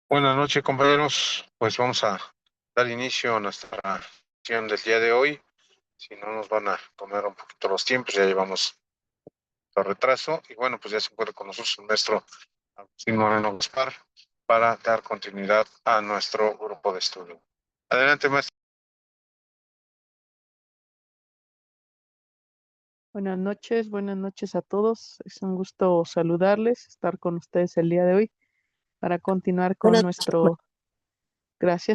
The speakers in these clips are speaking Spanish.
Buenas noches, compañeros. Pues vamos a dar inicio a nuestra sesión del día de hoy. Si no nos van a comer un poquito los tiempos, ya llevamos el retraso. Y bueno, pues ya se encuentra con nosotros el maestro Agustín Moreno Gaspar para dar continuidad a nuestro grupo de estudio. Adelante, maestro. Buenas noches a todos. Es un gusto saludarles, estar con ustedes el día de hoy para continuar con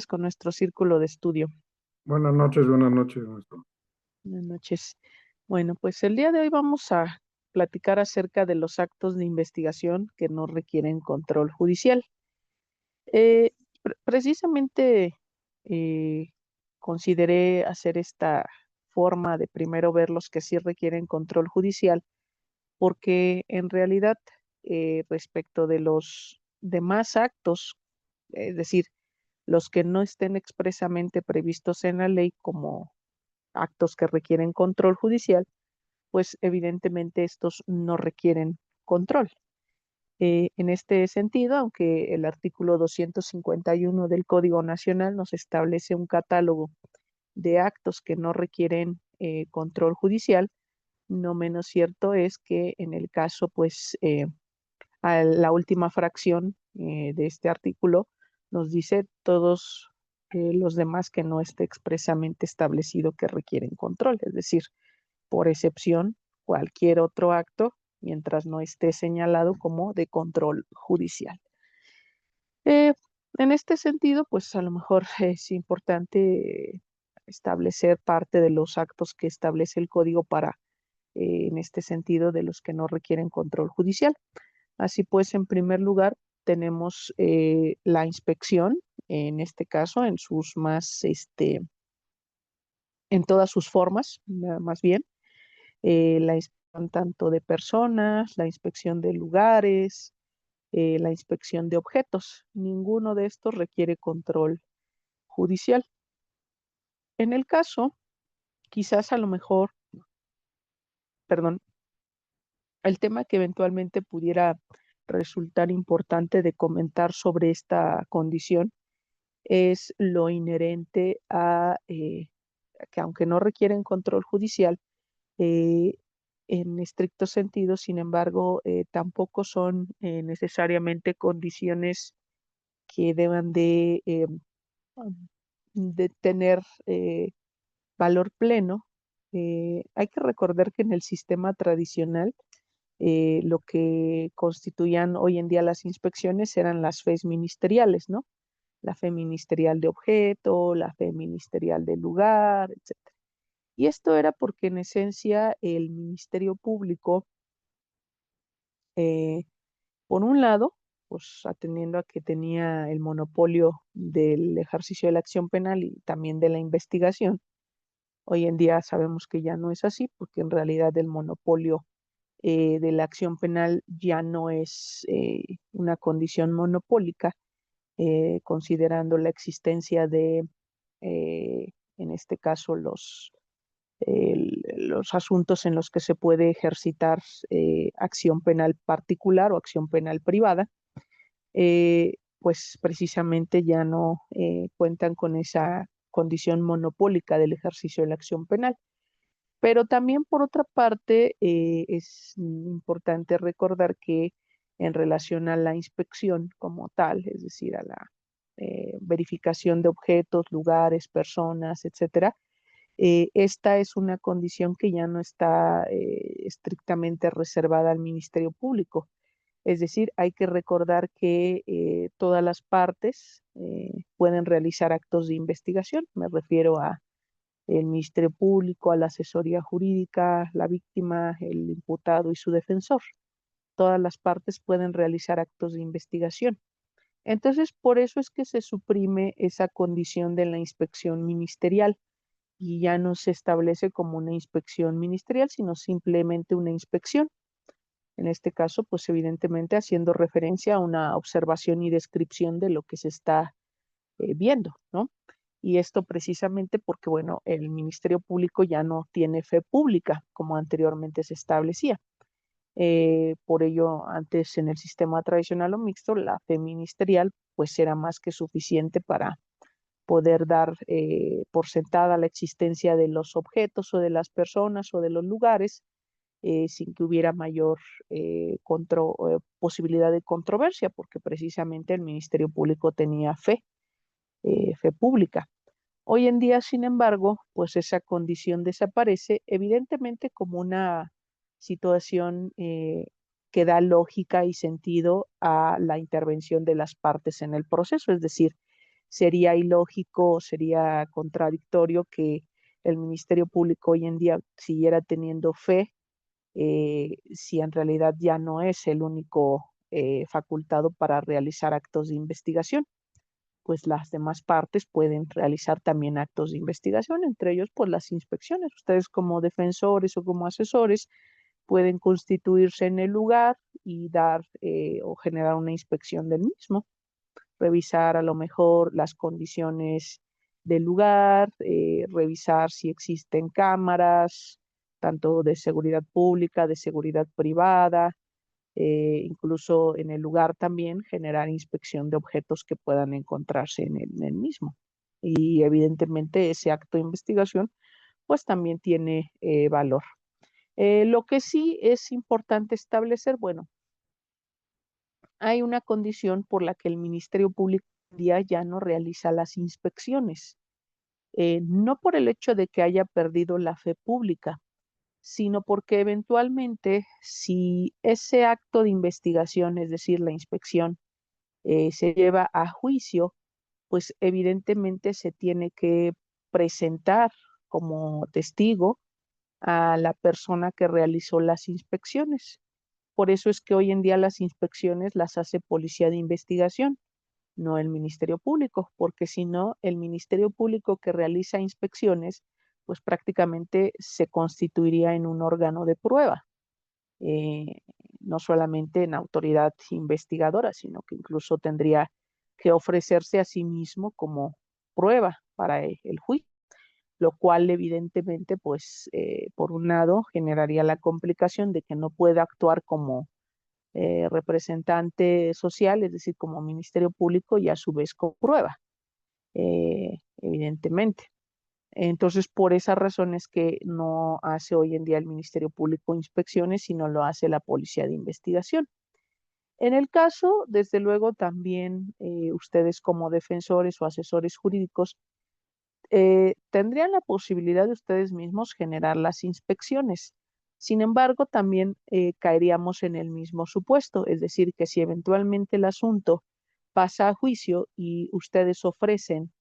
con nuestro círculo de estudio. Buenas noches, maestro. Buenas noches. Bueno, pues el día de hoy vamos a platicar acerca de los actos de investigación que no requieren control judicial. Eh, Precisamente eh, consideré hacer esta forma de primero ver los que sí requieren control judicial porque en realidad respecto de los demás actos, es decir, los que no estén expresamente previstos en la ley como actos que requieren control judicial, pues evidentemente estos no requieren control. En este sentido, aunque el artículo 251 del Código Nacional nos establece un catálogo de actos que no requieren control judicial, no menos cierto es que en el caso, pues, a la última fracción de este artículo nos dice todos los demás que no esté expresamente establecido que requieren control, es decir, por excepción, cualquier otro acto mientras no esté señalado como de control judicial. Eh, en este sentido, pues a lo mejor es importante establecer parte de los actos que establece el código para, en este sentido, de los que no requieren control judicial. Así pues, en primer lugar, tenemos la inspección, en este caso, en sus más, en todas sus formas, más bien, la inspección tanto de personas, la inspección de lugares, la inspección de objetos. Ninguno de estos requiere control judicial. En el caso, quizás a lo mejor, perdón, el tema que eventualmente pudiera resultar importante de comentar sobre esta condición es lo inherente a que aunque no requieren control judicial, eh, en estricto sentido, sin embargo, tampoco son necesariamente condiciones que deban de tener valor pleno. Hay que recordar que en el sistema tradicional, lo que constituían hoy en día las inspecciones eran las fes ministeriales, ¿no? La fe ministerial de objeto, la fe ministerial del lugar, etcétera. Y esto era porque en esencia el Ministerio Público, eh, por un lado, pues atendiendo a que tenía el monopolio del ejercicio de la acción penal y también de la investigación, hoy en día sabemos que ya no es así, porque en realidad el monopolio de la acción penal ya no es una condición monopólica, considerando la existencia de, en este caso, los asuntos en los que se puede ejercitar acción penal particular o acción penal privada, pues precisamente ya no cuentan con esa condición monopólica del ejercicio de la acción penal. Pero también, por otra parte, es importante recordar que en relación a la inspección como tal, es decir, a la verificación de objetos, lugares, personas, etcétera, esta es una condición que ya no está estrictamente reservada al Ministerio Público. Es decir, hay que recordar que todas las partes pueden realizar actos de investigación. Me refiero a el Ministerio Público, a la asesoría jurídica, la víctima, el imputado y su defensor. Todas las partes pueden realizar actos de investigación. Entonces, por eso es que se suprime esa condición de la inspección ministerial y ya no se establece como una inspección ministerial, sino simplemente una inspección. En este caso, pues evidentemente haciendo referencia a una observación y descripción de lo que se está viendo, ¿no? Y esto precisamente porque, bueno, el Ministerio Público ya no tiene fe pública como anteriormente se establecía. Por ello, antes en el sistema tradicional o mixto, la fe ministerial pues era más que suficiente para poder dar por sentada la existencia de los objetos o de las personas o de los lugares sin que hubiera mayor posibilidad de controversia, porque precisamente el Ministerio Público tenía fe pública. Hoy en día, sin embargo, pues esa condición desaparece, evidentemente como una situación que da lógica y sentido a la intervención de las partes en el proceso, es decir, sería ilógico, sería contradictorio que el Ministerio Público hoy en día siguiera teniendo fe si en realidad ya no es el único facultado para realizar actos de investigación, pues las demás partes pueden realizar también actos de investigación, entre ellos pues las inspecciones. Ustedes como defensores o como asesores pueden constituirse en el lugar y dar o generar una inspección del mismo, revisar a lo mejor las condiciones del lugar, revisar si existen cámaras, tanto de seguridad pública, de seguridad privada, incluso en el lugar también generar inspección de objetos que puedan encontrarse en el mismo. Y evidentemente ese acto de investigación pues también tiene valor. Lo que sí es importante establecer, bueno, hay una condición por la que el Ministerio Público ya no realiza las inspecciones, no por el hecho de que haya perdido la fe pública, sino porque eventualmente si ese acto de investigación, es decir, la inspección, se lleva a juicio, pues evidentemente se tiene que presentar como testigo a la persona que realizó las inspecciones. Por eso es que hoy en día las inspecciones las hace Policía de Investigación, no el Ministerio Público, porque si no, el Ministerio Público que realiza inspecciones, pues prácticamente se constituiría en un órgano de prueba, eh, no solamente en autoridad investigadora, sino que incluso tendría que ofrecerse a sí mismo como prueba para el juicio, lo cual evidentemente, pues, por un lado, generaría la complicación de que no pueda actuar como representante social, es decir, como Ministerio Público y a su vez como prueba, evidentemente. Entonces, por esa razón es que no hace hoy en día el Ministerio Público inspecciones, sino lo hace la Policía de Investigación. En el caso, desde luego, también ustedes como defensores o asesores jurídicos tendrían la posibilidad de ustedes mismos generar las inspecciones. Sin embargo, también caeríamos en el mismo supuesto, es decir, que si eventualmente el asunto pasa a juicio y ustedes ofrecen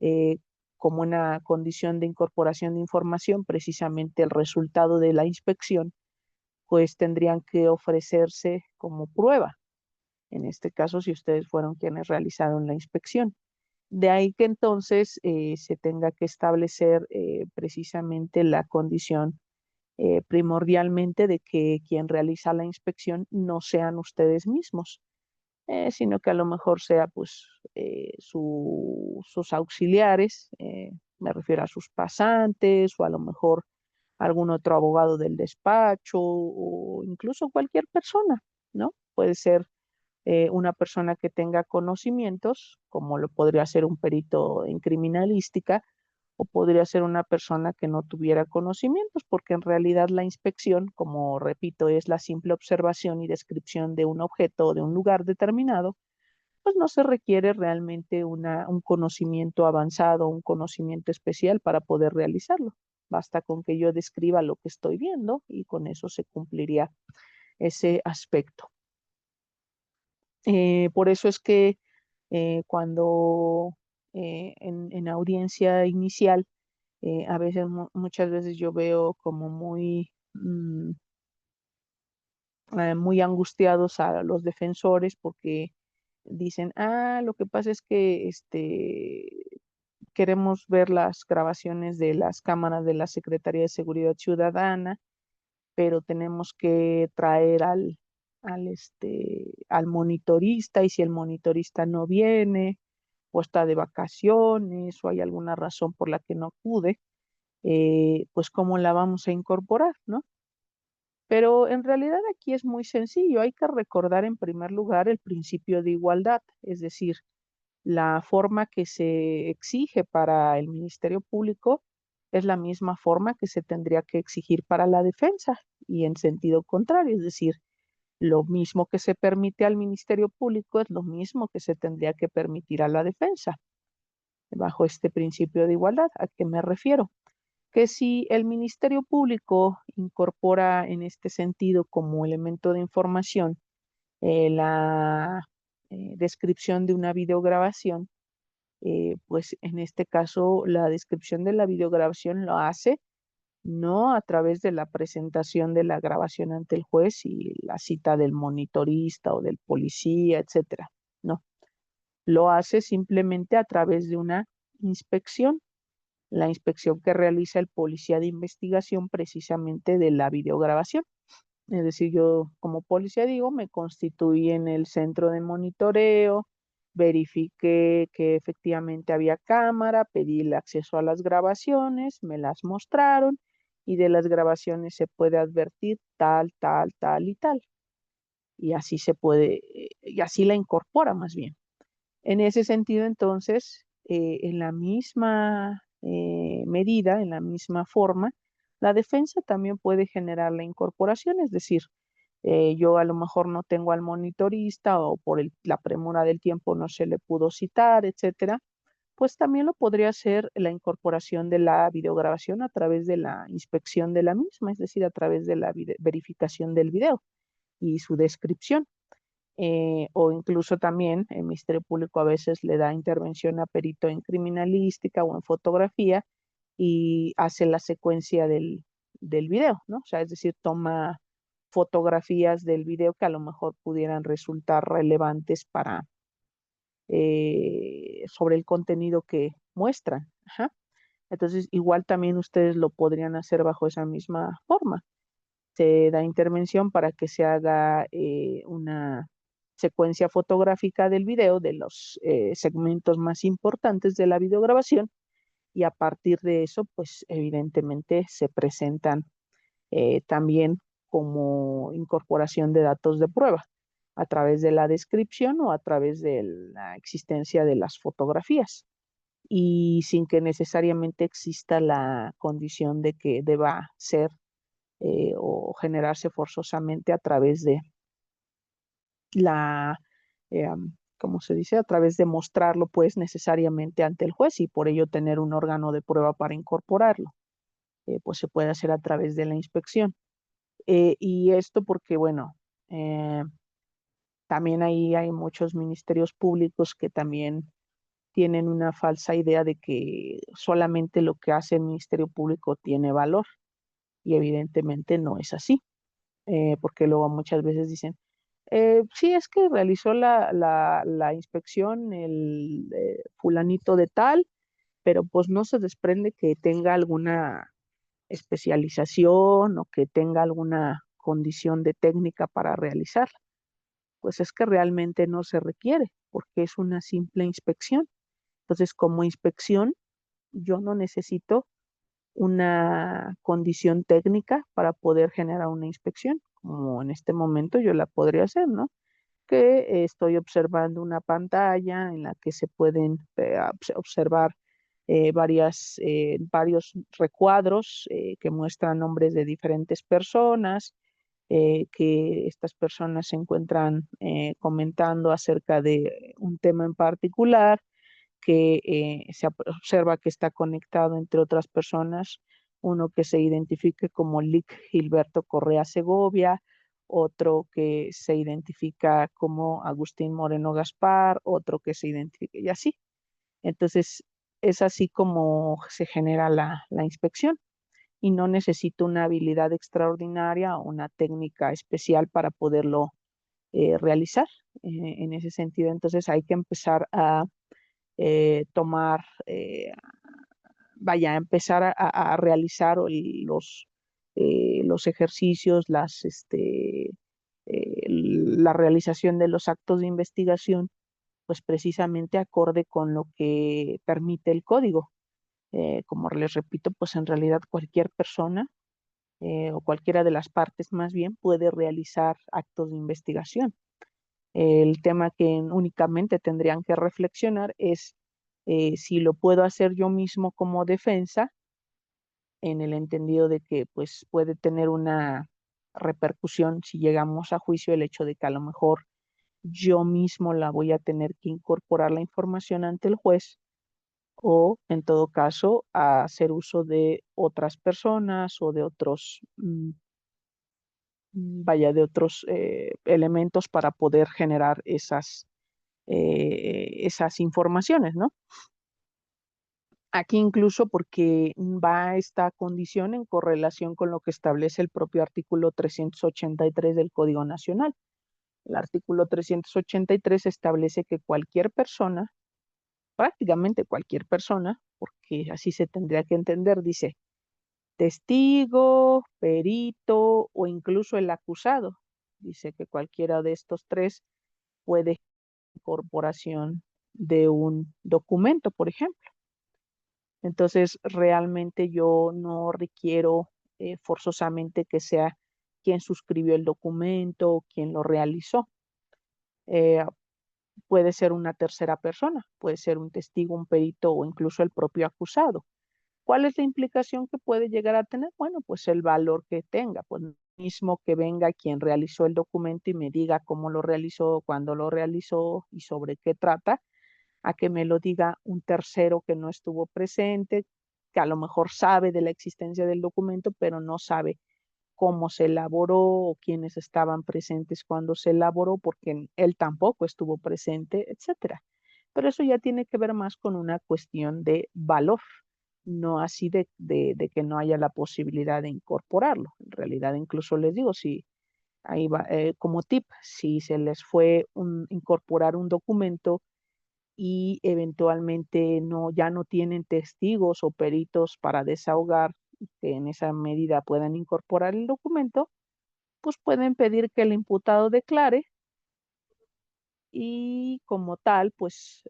eh, como una condición de incorporación de información precisamente el resultado de la inspección, pues tendrían que ofrecerse como prueba. En este caso, si ustedes fueron quienes realizaron la inspección. De ahí que entonces se tenga que establecer precisamente la condición primordialmente de que quien realiza la inspección no sean ustedes mismos, sino que a lo mejor sea pues sus auxiliares, me refiero a sus pasantes o a lo mejor algún otro abogado del despacho o incluso cualquier persona, ¿no? Puede ser una persona que tenga conocimientos, como lo podría ser un perito en criminalística, o podría ser una persona que no tuviera conocimientos, porque en realidad la inspección, como repito, es la simple observación y descripción de un objeto o de un lugar determinado, pues no se requiere realmente un conocimiento avanzado, un conocimiento especial para poder realizarlo. Basta con que yo describa lo que estoy viendo y con eso se cumpliría ese aspecto. Por eso es que cuando en audiencia inicial, a veces, muchas veces yo veo como muy angustiados a los defensores porque dicen, lo que pasa es que queremos ver las grabaciones de las cámaras de la Secretaría de Seguridad Ciudadana, pero tenemos que traer al monitorista y si el monitorista no viene o está de vacaciones o hay alguna razón por la que no acude, pues cómo la vamos a incorporar, ¿no? Pero en realidad aquí es muy sencillo. Hay que recordar en primer lugar el principio de igualdad, es decir, la forma que se exige para el Ministerio Público es la misma forma que se tendría que exigir para la defensa y en sentido contrario, es decir, lo mismo que se permite al Ministerio Público es lo mismo que se tendría que permitir a la defensa, bajo este principio de igualdad. ¿A qué me refiero? Que si el Ministerio Público incorpora en este sentido como elemento de información la descripción de una videograbación, pues en este caso la descripción de la videograbación lo hace no a través de la presentación de la grabación ante el juez y la cita del monitorista o del policía, etcétera. No, lo hace simplemente a través de una inspección, la inspección que realiza el policía de investigación precisamente de la videograbación. Es decir, yo como policía digo, me constituí en el centro de monitoreo, verifiqué que efectivamente había cámara, pedí el acceso a las grabaciones, me las mostraron y de las grabaciones se puede advertir tal, tal, tal y tal. Y así se puede, y así la incorpora más bien. En ese sentido, entonces, en la misma medida, en la misma forma, la defensa también puede generar la incorporación, es decir, yo a lo mejor no tengo al monitorista o por la premura del tiempo no se le pudo citar, etcétera, pues también lo podría hacer la incorporación de la videograbación a través de la inspección de la misma, es decir, a través de la verificación del video y su descripción. O incluso también el Ministerio Público a veces le da intervención a perito en criminalística o en fotografía y hace la secuencia del video, ¿no? O sea, es decir, toma fotografías del video que a lo mejor pudieran resultar relevantes para sobre el contenido que muestran. Ajá. Entonces, igual también ustedes lo podrían hacer bajo esa misma forma. Se da intervención para que se haga una secuencia fotográfica del video, de los segmentos más importantes de la videograbación, y a partir de eso, pues evidentemente se presentan también como incorporación de datos de prueba a través de la descripción o a través de la existencia de las fotografías y sin que necesariamente exista la condición de que deba ser o generarse forzosamente a través de la, ¿cómo se dice? A través de mostrarlo pues necesariamente ante el juez y por ello tener un órgano de prueba para incorporarlo. Pues se puede hacer a través de la inspección. Y esto porque, bueno, eh, también ahí hay muchos ministerios públicos que también tienen una falsa idea de que solamente lo que hace el Ministerio Público tiene valor y evidentemente no es así, porque luego muchas veces dicen, sí, es que realizó la inspección el fulanito de tal, pero pues no se desprende que tenga alguna especialización o que tenga alguna condición de técnica para realizarla. Pues es que realmente no se requiere porque es una simple inspección. Entonces, como inspección, yo no necesito una condición técnica para poder generar una inspección, como en este momento yo la podría hacer, ¿no? Que estoy observando una pantalla en la que se pueden observar varios recuadros que muestran nombres de diferentes personas, que estas personas se encuentran comentando acerca de un tema en particular, que se observa que está conectado entre otras personas, uno que se identifique como Lic Gilberto Correa Segovia, otro que se identifica como Agustín Moreno Gaspar, otro que se identifica y así. Entonces, es así como se genera la inspección y no necesito una habilidad extraordinaria o una técnica especial para poderlo realizar. En ese sentido, entonces hay que empezar a tomar, vaya, a empezar a realizar los ejercicios, la realización de los actos de investigación, pues precisamente acorde con lo que permite el código. Como les repito, pues en realidad cualquier persona o cualquiera de las partes más bien puede realizar actos de investigación. El tema que únicamente tendrían que reflexionar es si lo puedo hacer yo mismo como defensa, en el entendido de que pues puede tener una repercusión si llegamos a juicio el hecho de que a lo mejor yo mismo la voy a tener que incorporar la información ante el juez o en todo caso a hacer uso de otras personas o de otros, de otros elementos para poder generar esas informaciones, ¿no? Aquí incluso porque va esta condición en correlación con lo que establece el propio artículo 383 del Código Nacional. El artículo 383 establece que cualquier persona, prácticamente cualquier persona, porque así se tendría que entender, dice testigo, perito o incluso el acusado. Dice que cualquiera de estos tres puede incorporación de un documento, por ejemplo. Entonces, realmente yo no requiero forzosamente que sea quien suscribió el documento o quien lo realizó. Eh, puede ser una tercera persona, puede ser un testigo, un perito o incluso el propio acusado. ¿Cuál es la implicación que puede llegar a tener? Bueno, pues el valor que tenga, pues mismo que venga quien realizó el documento y me diga cómo lo realizó, cuándo lo realizó y sobre qué trata, a que me lo diga un tercero que no estuvo presente, que a lo mejor sabe de la existencia del documento, pero no sabe cómo se elaboró o quiénes estaban presentes cuando se elaboró, porque él tampoco estuvo presente, etcétera. Pero eso ya tiene que ver más con una cuestión de valor, no así de que no haya la posibilidad de incorporarlo. En realidad, incluso les digo, si ahí va, como tip, si se les fue incorporar un documento y eventualmente ya no tienen testigos o peritos para desahogar, que en esa medida puedan incorporar el documento, pues pueden pedir que el imputado declare y como tal, pues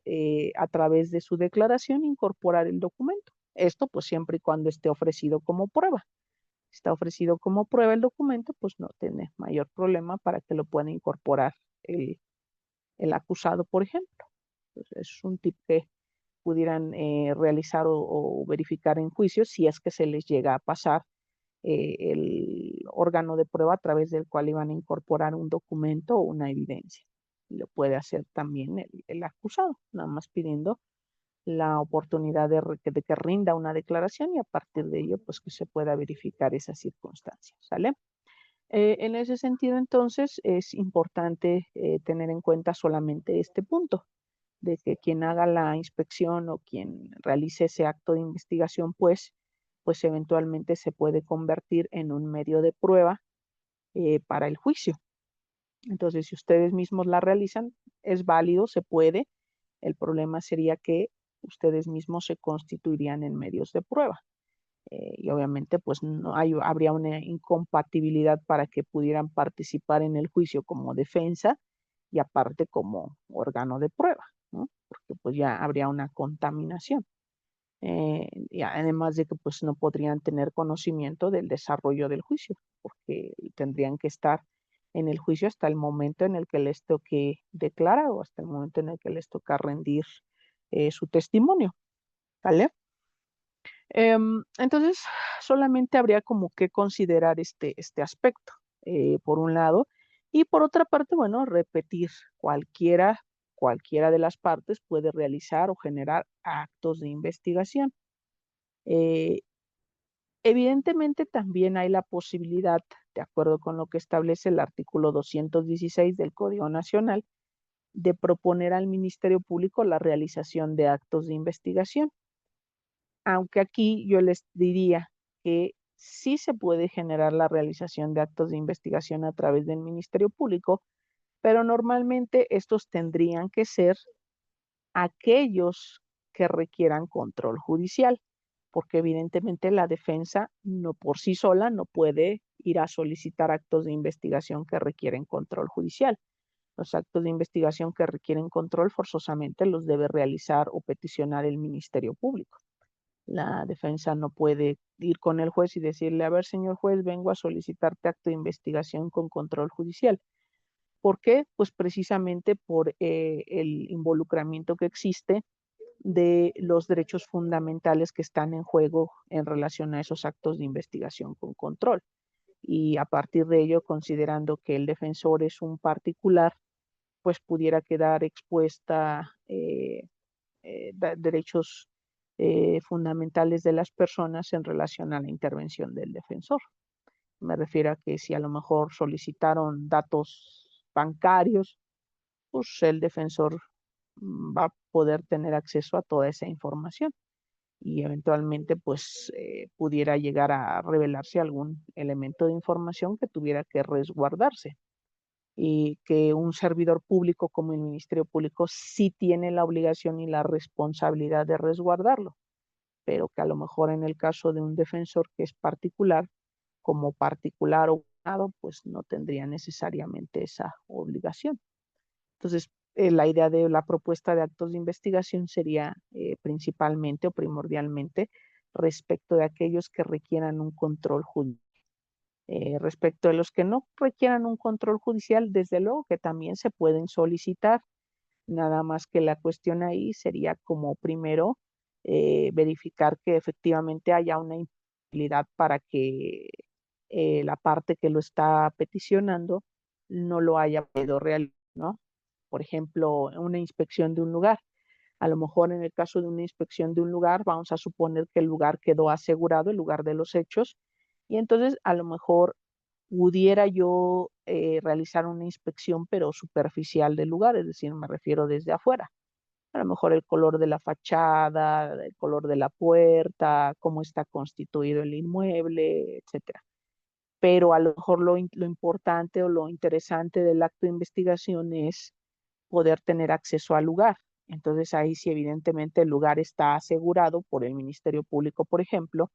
a través de su declaración incorporar el documento. Esto pues siempre y cuando esté ofrecido como prueba. Si está ofrecido como prueba el documento, pues no tiene mayor problema para que lo pueda incorporar el acusado, por ejemplo. Pues, es un tip que pudieran realizar o verificar en juicio si es que se les llega a pasar el órgano de prueba a través del cual iban a incorporar un documento o una evidencia. Lo puede hacer también el acusado, nada más pidiendo la oportunidad de que rinda una declaración y a partir de ello, pues que se pueda verificar esa circunstancia, ¿sale? En ese sentido, entonces, es importante tener en cuenta solamente este punto, de que quien haga la inspección o quien realice ese acto de investigación, pues eventualmente se puede convertir en un medio de prueba para el juicio. Entonces, si ustedes mismos la realizan, es válido, se puede. El problema sería que ustedes mismos se constituirían en medios de prueba. Y obviamente, pues no habría una incompatibilidad para que pudieran participar en el juicio como defensa y aparte como órgano de prueba, ¿no? Porque pues ya habría una contaminación. Y además de que pues no podrían tener conocimiento del desarrollo del juicio, porque tendrían que estar en el juicio hasta el momento en el que les toque declarar o hasta el momento en el que les toca rendir su testimonio, ¿vale? Entonces, solamente habría como que considerar este aspecto, por un lado, y por otra parte, bueno, repetir, cualquiera de las partes puede realizar o generar actos de investigación. Eh, evidentemente también hay la posibilidad, de acuerdo con lo que establece el artículo 216 del Código Nacional, de proponer al Ministerio Público la realización de actos de investigación. Aunque aquí yo les diría que sí se puede generar la realización de actos de investigación a través del Ministerio Público, pero normalmente estos tendrían que ser aquellos que requieran control judicial, porque evidentemente la defensa no por sí sola no puede ir a solicitar actos de investigación que requieren control judicial. Los actos de investigación que requieren control forzosamente los debe realizar o peticionar el Ministerio Público. La defensa no puede ir con el juez y decirle, a ver, señor juez, vengo a solicitarte acto de investigación con control judicial. ¿Por qué? Pues precisamente por el involucramiento que existe de los derechos fundamentales que están en juego en relación a esos actos de investigación con control. Y a partir de ello, considerando que el defensor es un particular, pues pudiera quedar expuesta derechos fundamentales de las personas en relación a la intervención del defensor. Me refiero a que si a lo mejor solicitaron datos bancarios, pues el defensor va a poder tener acceso a toda esa información y eventualmente pues pudiera llegar a revelarse algún elemento de información que tuviera que resguardarse y que un servidor público como el Ministerio Público sí tiene la obligación y la responsabilidad de resguardarlo, pero que a lo mejor en el caso de un defensor que es particular, como particular o abogado, pues no tendría necesariamente esa obligación. Entonces, la idea de la propuesta de actos de investigación sería principalmente o primordialmente respecto de aquellos que requieran un control judicial. Respecto de los que no requieran un control judicial, desde luego que también se pueden solicitar, nada más que la cuestión ahí sería como primero verificar que efectivamente haya una imposibilidad para que la parte que lo está peticionando no lo haya podido realizar, ¿no? Por ejemplo, una inspección de un lugar. A lo mejor en el caso de una inspección de un lugar, vamos a suponer que el lugar quedó asegurado, el lugar de los hechos, y entonces a lo mejor pudiera yo realizar una inspección, pero superficial del lugar, es decir, me refiero desde afuera. A lo mejor el color de la fachada, el color de la puerta, cómo está constituido el inmueble, etcétera. Pero a lo mejor lo importante o lo interesante del acto de investigación es poder tener acceso al lugar. Entonces ahí sí evidentemente el lugar está asegurado por el Ministerio Público, por ejemplo,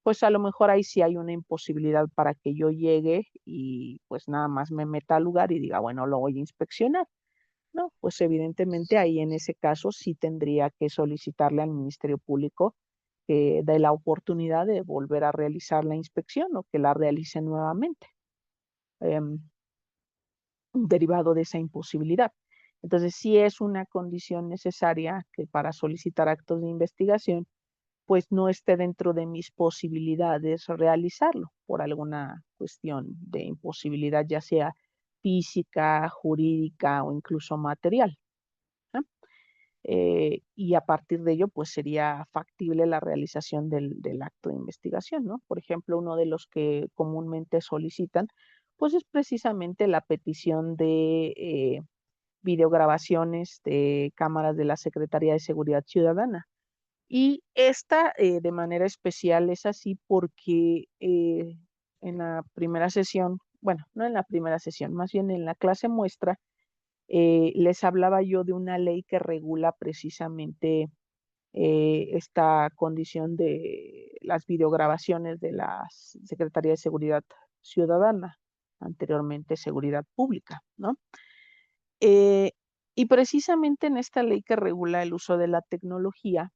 pues a lo mejor ahí sí hay una imposibilidad para que yo llegue y pues nada más me meta al lugar y diga, bueno, lo voy a inspeccionar. No, pues evidentemente ahí en ese caso sí tendría que solicitarle al Ministerio Público que dé la oportunidad de volver a realizar la inspección o que la realice nuevamente, em, derivado de esa imposibilidad. Entonces, sí es una condición necesaria que para solicitar actos de investigación, pues no esté dentro de mis posibilidades realizarlo por alguna cuestión de imposibilidad, ya sea física, jurídica o incluso material. ¿No? Y a partir de ello, pues sería factible la realización del acto de investigación, ¿no? Por ejemplo, uno de los que comúnmente solicitan, pues es precisamente la petición de videograbaciones de cámaras de la Secretaría de Seguridad Ciudadana. Y esta de manera especial es así porque en la primera sesión, bueno, no en la primera sesión, más bien en la clase muestra, les hablaba yo de una ley que regula precisamente esta condición de las videograbaciones de la Secretaría de Seguridad Ciudadana, anteriormente Seguridad Pública, ¿no? Eh, y precisamente en esta ley que regula el uso de la tecnología,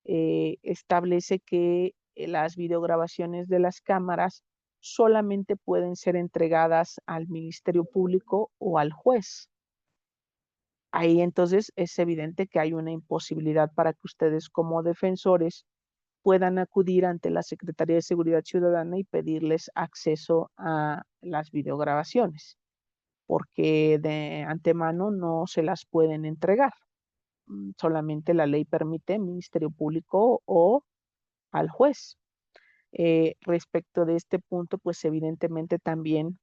establece que las videograbaciones de las cámaras solamente pueden ser entregadas al Ministerio Público o al juez. Ahí entonces es evidente que hay una imposibilidad para que ustedes como defensores puedan acudir ante la Secretaría de Seguridad Ciudadana y pedirles acceso a las videograbaciones, porque de antemano no se las pueden entregar. Solamente la ley permite Ministerio Público o al juez. Respecto de este punto, pues evidentemente también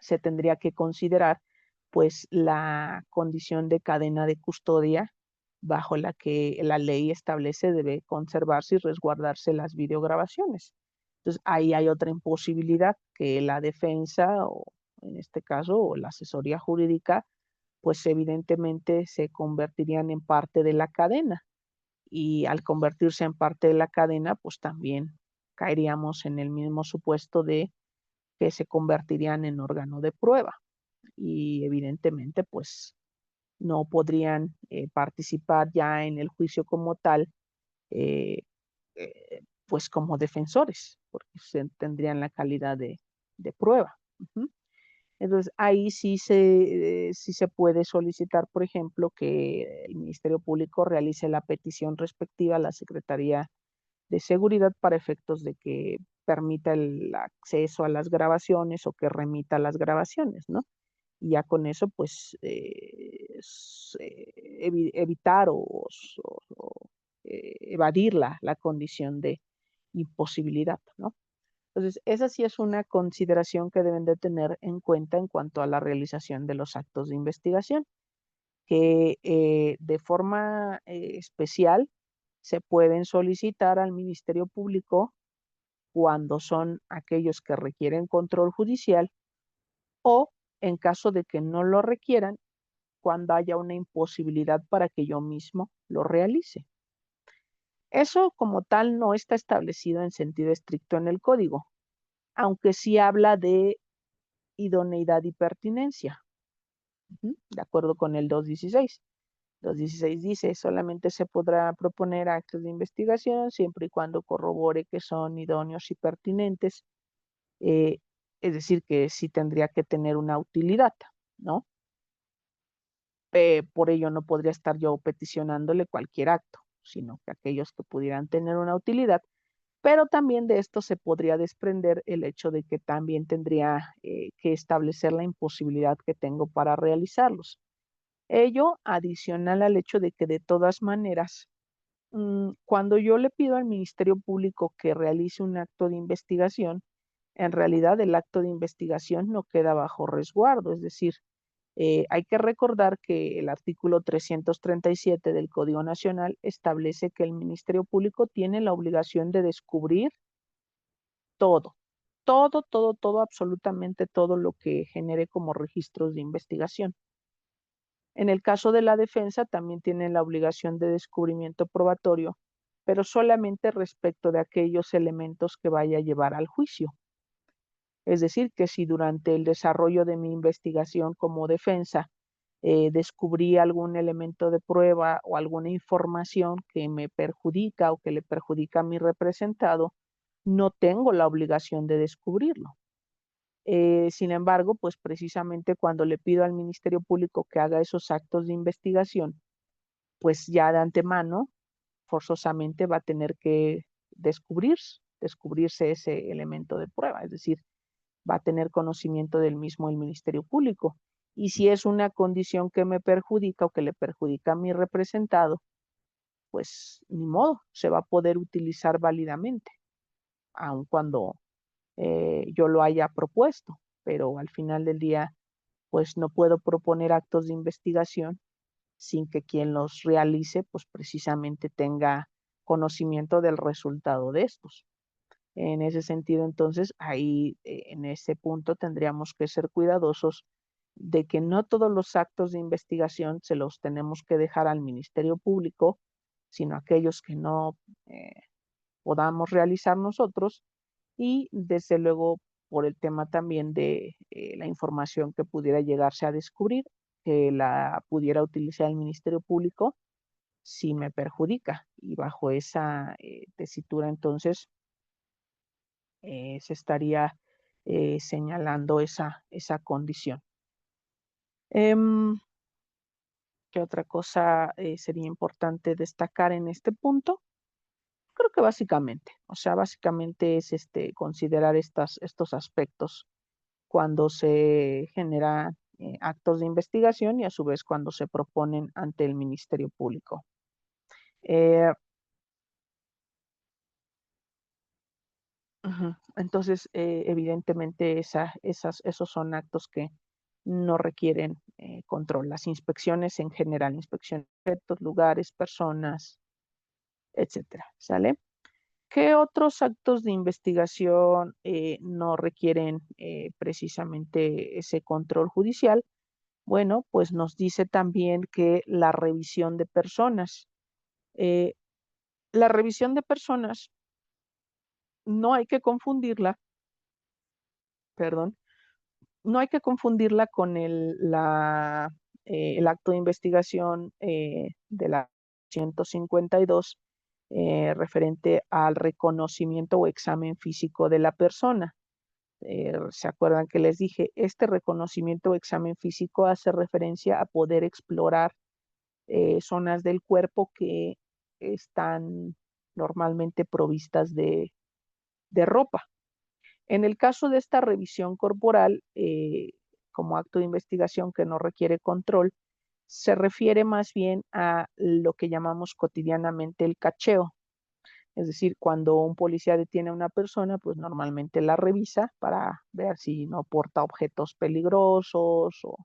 se tendría que considerar pues la condición de cadena de custodia bajo la que la ley establece debe conservarse y resguardarse las videograbaciones. Entonces, ahí hay otra imposibilidad que la defensa o en este caso o la asesoría jurídica pues evidentemente se convertirían en parte de la cadena y al convertirse en parte de la cadena pues también caeríamos en el mismo supuesto de que se convertirían en órgano de prueba y evidentemente pues no podrían participar ya en el juicio como tal pues como defensores, porque tendrían la calidad de prueba. Entonces, ahí sí se puede solicitar, por ejemplo, que el Ministerio Público realice la petición respectiva a la Secretaría de Seguridad para efectos de que permita el acceso a las grabaciones o que remita las grabaciones, ¿no? Y ya con eso, pues, evitar evadir la condición de imposibilidad, ¿no? Entonces, esa sí es una consideración que deben de tener en cuenta en cuanto a la realización de los actos de investigación, que de forma especial se pueden solicitar al Ministerio Público cuando son aquellos que requieren control judicial o en caso de que no lo requieran, cuando haya una imposibilidad para que yo mismo lo realice. Eso como tal no está establecido en sentido estricto en el código, aunque sí habla de idoneidad y pertinencia, de acuerdo con el 216. 216 dice, solamente se podrá proponer actos de investigación siempre y cuando corrobore que son idóneos y pertinentes, es decir, que sí tendría que tener una utilidad, ¿no? Por ello no podría estar yo peticionándole cualquier acto, sino que aquellos que pudieran tener una utilidad, pero también de esto se podría desprender el hecho de que también tendría que establecer la imposibilidad que tengo para realizarlos. Ello adicional al hecho de que de todas maneras, cuando yo le pido al Ministerio Público que realice un acto de investigación, en realidad el acto de investigación no queda bajo resguardo, es decir, hay que recordar que el artículo 337 del Código Nacional establece que el Ministerio Público tiene la obligación de descubrir todo, todo, absolutamente todo lo que genere como registros de investigación. En el caso de la defensa también tiene la obligación de descubrimiento probatorio, pero solamente respecto de aquellos elementos que vaya a llevar al juicio. Es decir, que si durante el desarrollo de mi investigación como defensa descubrí algún elemento de prueba o alguna información que me perjudica o que le perjudica a mi representado, no tengo la obligación de descubrirlo. Sin embargo, pues precisamente cuando le pido al Ministerio Público que haga esos actos de investigación, pues ya de antemano, forzosamente va a tener que descubrirse ese elemento de prueba, es decir, va a tener conocimiento del mismo el Ministerio Público. Y si es una condición que me perjudica o que le perjudica a mi representado, pues ni modo, se va a poder utilizar válidamente, aun cuando yo lo haya propuesto, pero al final del día, pues no puedo proponer actos de investigación sin que quien los realice, pues precisamente tenga conocimiento del resultado de estos. En ese sentido, entonces, ahí en ese punto tendríamos que ser cuidadosos de que no todos los actos de investigación se los tenemos que dejar al Ministerio Público, sino aquellos que no podamos realizar nosotros y desde luego por el tema también de la información que pudiera llegarse a descubrir, que la pudiera utilizar el Ministerio Público si me perjudica y bajo esa tesitura entonces se estaría señalando esa condición. ¿Qué otra cosa sería importante destacar en este punto? Creo que básicamente es considerar estos aspectos cuando se generan actos de investigación y a su vez cuando se proponen ante el Ministerio Público. Entonces, evidentemente esos son actos que no requieren control. Las inspecciones en general, inspección de objetos, lugares, personas, etcétera, ¿sale? ¿Qué otros actos de investigación no requieren precisamente ese control judicial? Bueno, pues nos dice también que la revisión de personas. La revisión de personas no hay que confundirla, perdón, no hay que confundirla con el acto de investigación de la 152, referente al reconocimiento o examen físico de la persona. ¿Se acuerdan que les dije? Este reconocimiento o examen físico hace referencia a poder explorar zonas del cuerpo que están normalmente provistas de ropa. En el caso de esta revisión corporal, como acto de investigación que no requiere control, se refiere más bien a lo que llamamos cotidianamente el cacheo. Es decir, cuando un policía detiene a una persona, pues normalmente la revisa para ver si no porta objetos peligrosos o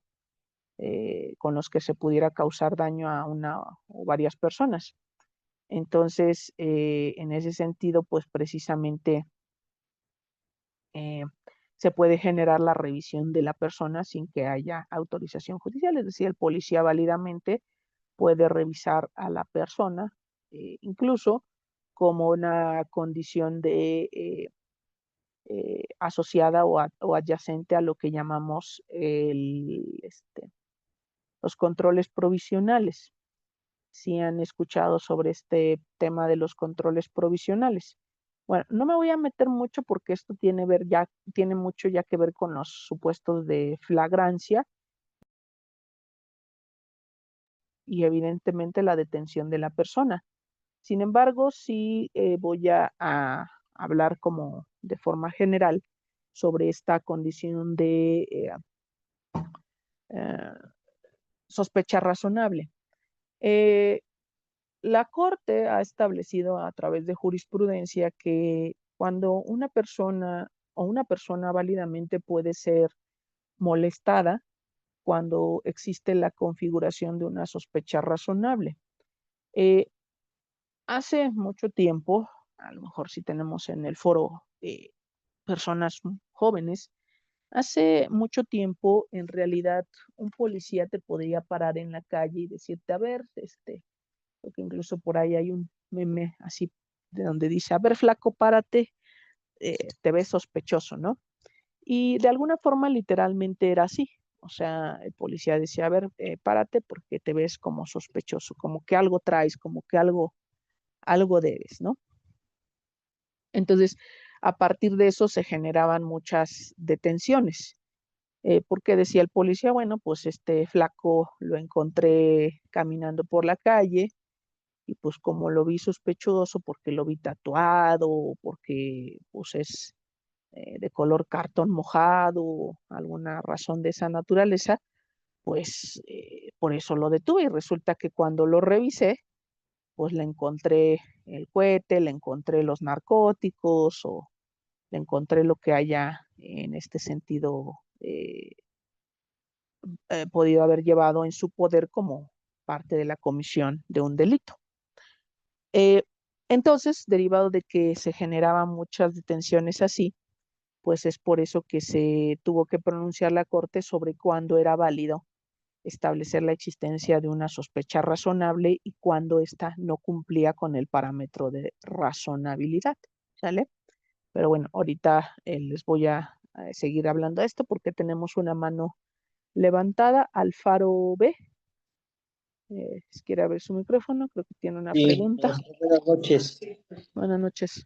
con los que se pudiera causar daño a una o varias personas. Entonces, en ese sentido, pues precisamente se puede generar la revisión de la persona sin que haya autorización judicial. Es decir, el policía válidamente puede revisar a la persona, incluso como una condición de asociada o adyacente a lo que llamamos los controles provisionales. Si han escuchado sobre este tema de los controles provisionales. Bueno, no me voy a meter mucho porque esto tiene mucho ya que ver con los supuestos de flagrancia y evidentemente la detención de la persona. Sin embargo, sí voy a hablar como de forma general sobre esta condición de eh, sospecha razonable. La Corte ha establecido a través de jurisprudencia que cuando una persona o una persona válidamente puede ser molestada cuando existe la configuración de una sospecha razonable. Hace mucho tiempo, a lo mejor si tenemos en el foro personas jóvenes, hace mucho tiempo en realidad un policía te podría parar en la calle y decirte, a ver, porque incluso por ahí hay un meme así de donde dice, a ver, flaco, párate, te ves sospechoso, ¿no? Y de alguna forma literalmente era así. O sea, el policía decía, a ver, párate porque te ves como sospechoso, como que algo traes, como que algo debes, ¿no? Entonces, a partir de eso se generaban muchas detenciones. Porque decía el policía, bueno, pues este flaco lo encontré caminando por la calle, y pues como lo vi sospechoso porque lo vi tatuado, o porque pues es de color cartón mojado, o alguna razón de esa naturaleza, pues por eso lo detuve y resulta que cuando lo revisé, pues le encontré el cohete, le encontré los narcóticos o le encontré lo que haya en este sentido podido haber llevado en su poder como parte de la comisión de un delito. Eh, entonces, derivado de que se generaban muchas detenciones así, pues es por eso que se tuvo que pronunciar la Corte sobre cuándo era válido establecer la existencia de una sospecha razonable y cuándo ésta no cumplía con el parámetro de razonabilidad, ¿sale? Pero bueno, ahorita les voy a seguir hablando de esto porque tenemos una mano levantada. Alfaro B. Si quiere abrir su micrófono, creo que tiene una Sí, pregunta. buenas noches. Buenas noches.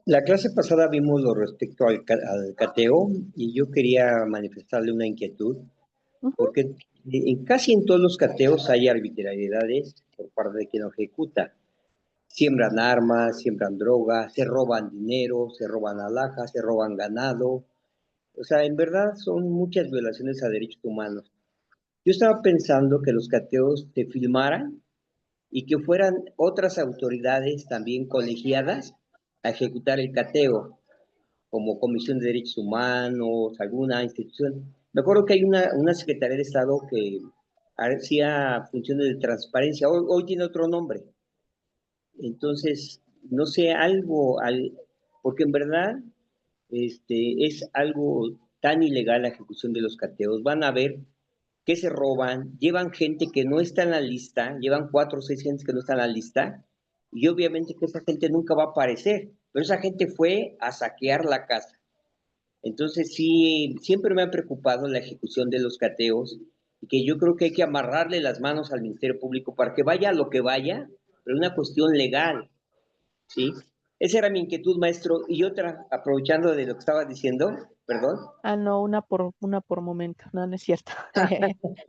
La clase pasada vimos lo respecto al cateo y yo quería manifestarle una inquietud, porque casi en todos los cateos hay arbitrariedades por parte de quien lo ejecuta. Siembran armas, siembran drogas, se roban dinero, se roban alhajas, se roban ganado. O sea, en verdad son muchas violaciones a derechos humanos. Yo estaba pensando que los cateos se filmaran y que fueran otras autoridades también colegiadas a ejecutar el cateo, como Comisión de Derechos Humanos, alguna institución. Me acuerdo que hay una Secretaría de Estado que hacía funciones de transparencia, hoy tiene otro nombre. Entonces, no sé, porque en verdad es algo tan ilegal la ejecución de los cateos. Van a ver que se roban, llevan gente que no está en la lista, llevan 4 o 6 gentes que no están en la lista, y obviamente que esa gente nunca va a aparecer, pero esa gente fue a saquear la casa. Entonces sí, siempre me ha preocupado la ejecución de los cateos, y que yo creo que hay que amarrarle las manos al Ministerio Público para que vaya a lo que vaya, pero una cuestión legal, Sí, esa era mi inquietud, maestro. Y otra, aprovechando de lo que estaba diciendo, perdón. Ah, no, una por momento. No, no es cierto.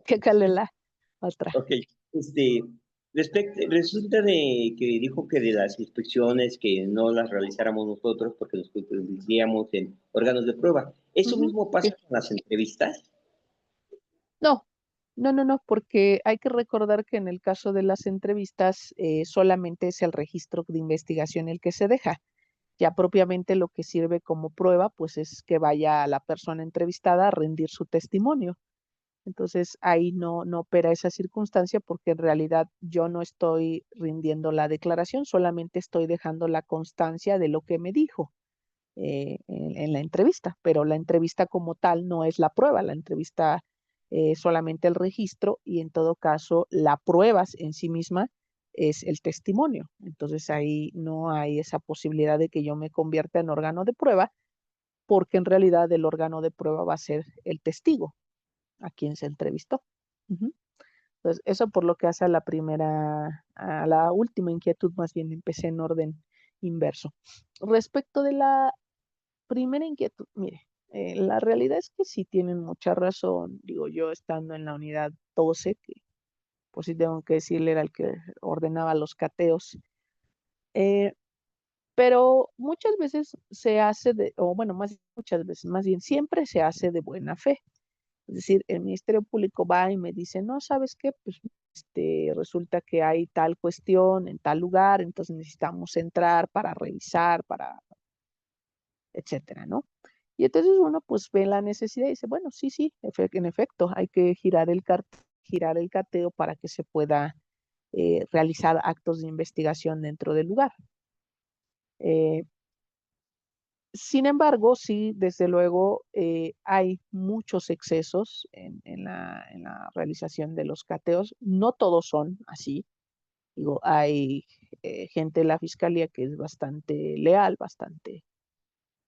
Que cale la otra. Ok, este, resulta de que dijo que de las inspecciones que no las realizáramos nosotros porque nos convertiríamos en órganos de prueba. ¿Eso Ujú, mismo pasa sí. con las entrevistas? No, no, porque hay que recordar que en el caso de las entrevistas solamente es el registro de investigación el que se deja. Ya propiamente lo que sirve como prueba, pues es que vaya la persona entrevistada a rendir su testimonio. Entonces ahí no opera esa circunstancia porque en realidad yo no estoy rindiendo la declaración, solamente estoy dejando la constancia de lo que me dijo en la entrevista, pero la entrevista como tal no es la prueba, la entrevista es solamente el registro y en todo caso la prueba en sí misma es el testimonio. Entonces ahí no hay esa posibilidad de que yo me convierta en órgano de prueba porque en realidad el órgano de prueba va a ser el testigo a quien se entrevistó. Ujú. Entonces, eso por lo que hace a la última inquietud, más bien empecé en orden inverso. Respecto de la primera inquietud, mire, la realidad es que sí tienen mucha razón, digo yo estando en la unidad 12, que pues sí tengo que decirle era el que ordenaba los cateos, eh, pero muchas veces se hace o bueno, muchas veces, más bien siempre se hace de buena fe. Es decir, el Ministerio Público va y me dice, no, ¿sabes qué? Pues resulta que hay tal cuestión en tal lugar, entonces necesitamos entrar para revisar, etcétera, ¿no? Y entonces uno pues ve la necesidad y dice, bueno, sí, en efecto, hay que girar el cateo para que se pueda realizar actos de investigación dentro del lugar. Eh, Sin embargo, sí, desde luego, hay muchos excesos en la realización de los cateos. No todos son así. Digo, hay gente de la fiscalía que es bastante leal, bastante,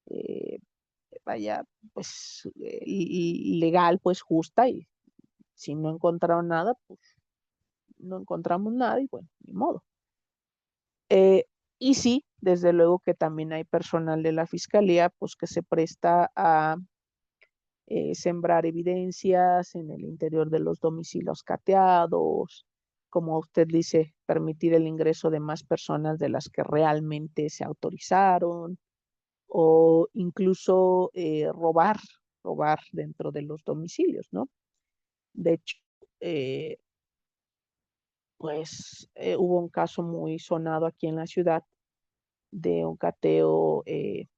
eh, vaya, pues, legal, pues justa, y si no encontraron nada, pues no encontramos nada y bueno, ni modo. Eh, y sí, desde luego que también hay personal de la fiscalía, pues que se presta a sembrar evidencias en el interior de los domicilios cateados, como usted dice, permitir el ingreso de más personas de las que realmente se autorizaron, o incluso robar dentro de los domicilios, ¿no? De hecho, eh, pues hubo un caso muy sonado aquí en la ciudad de un cateo que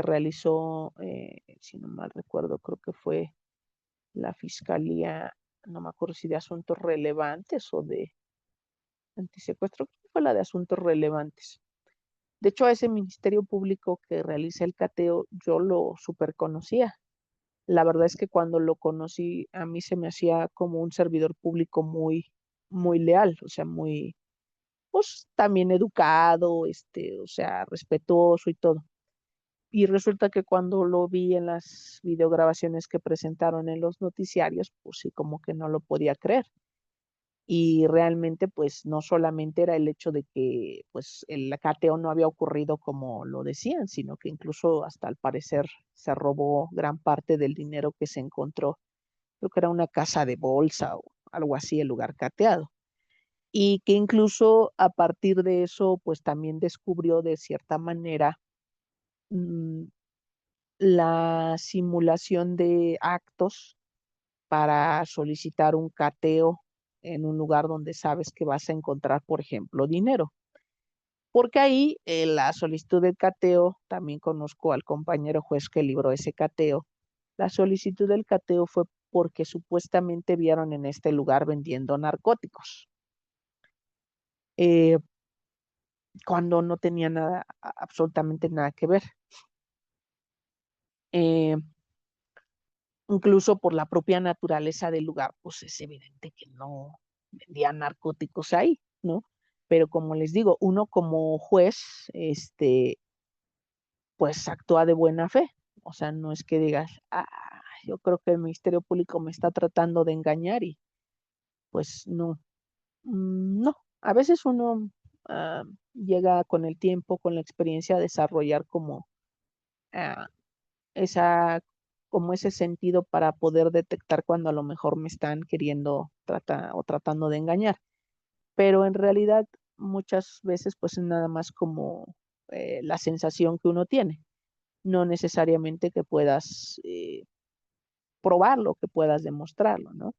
realizó, si no mal recuerdo, creo que fue la fiscalía, no me acuerdo si de asuntos relevantes o de antisecuestro, creo que fue la de asuntos relevantes. De hecho, a ese ministerio público que realiza el cateo, yo lo super conocía. La verdad es que cuando lo conocí, a mí se me hacía como un servidor público muy leal, o sea, pues también educado, o sea, respetuoso y todo. Y resulta que cuando lo vi en las videograbaciones que presentaron en los noticiarios, pues sí, como que no lo podía creer. Y realmente, pues no solamente era el hecho de que pues el cateo no había ocurrido como lo decían, sino que incluso hasta al parecer se robó gran parte del dinero que se encontró. Creo que era una casa de bolsa o algo así, el lugar cateado. Y que incluso a partir de eso, pues también descubrió de cierta manera mm, la simulación de actos para solicitar un cateo en un lugar donde sabes que vas a encontrar, por ejemplo, dinero. Porque ahí la solicitud del cateo, también conozco al compañero juez que libró ese cateo, la solicitud del cateo fue porque supuestamente vieron en este lugar vendiendo narcóticos, eh, cuando no tenía nada, absolutamente nada que ver. Eh, Incluso por la propia naturaleza del lugar, pues es evidente que no vendían narcóticos ahí, ¿no? Pero como les digo, uno como juez, pues actúa de buena fe. O sea, no es que digas, yo creo que el Ministerio Público me está tratando de engañar y pues no, no. A veces uno llega con el tiempo, con la experiencia, a desarrollar como ah, como ese sentido para poder detectar cuando a lo mejor me están queriendo tratando de engañar. Pero en realidad muchas veces pues es nada más como la sensación que uno tiene, no necesariamente que puedas probarlo, que puedas demostrarlo, ¿no?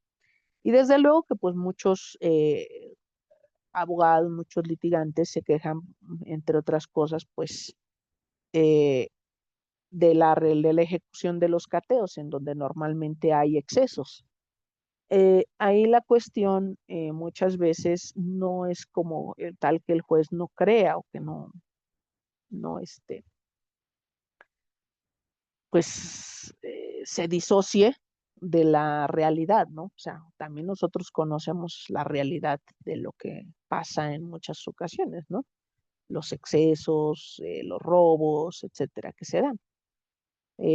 Y desde luego que pues muchos abogados, muchos litigantes se quejan, entre otras cosas, pues eh, de la ejecución de los cateos, en donde normalmente hay excesos. Ahí la cuestión muchas veces no es como tal que el juez no crea o que no pues se disocie de la realidad, ¿no? O sea, también nosotros conocemos la realidad de lo que pasa en muchas ocasiones, ¿no? Los excesos, los robos, etcétera, que se dan.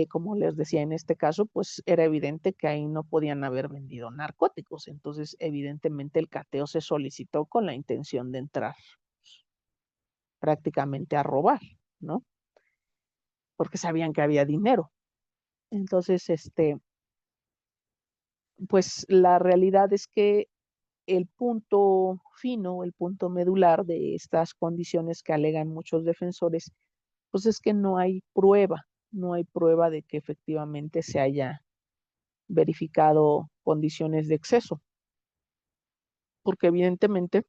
Como les decía, en este caso, pues era evidente que ahí no podían haber vendido narcóticos. Entonces, evidentemente, el cateo se solicitó con la intención de entrar prácticamente a robar, ¿no? Porque sabían que había dinero. Entonces, pues la realidad es que el punto fino, el punto medular de estas condiciones que alegan muchos defensores, pues es que no hay prueba de que efectivamente se haya verificado condiciones de exceso, porque evidentemente,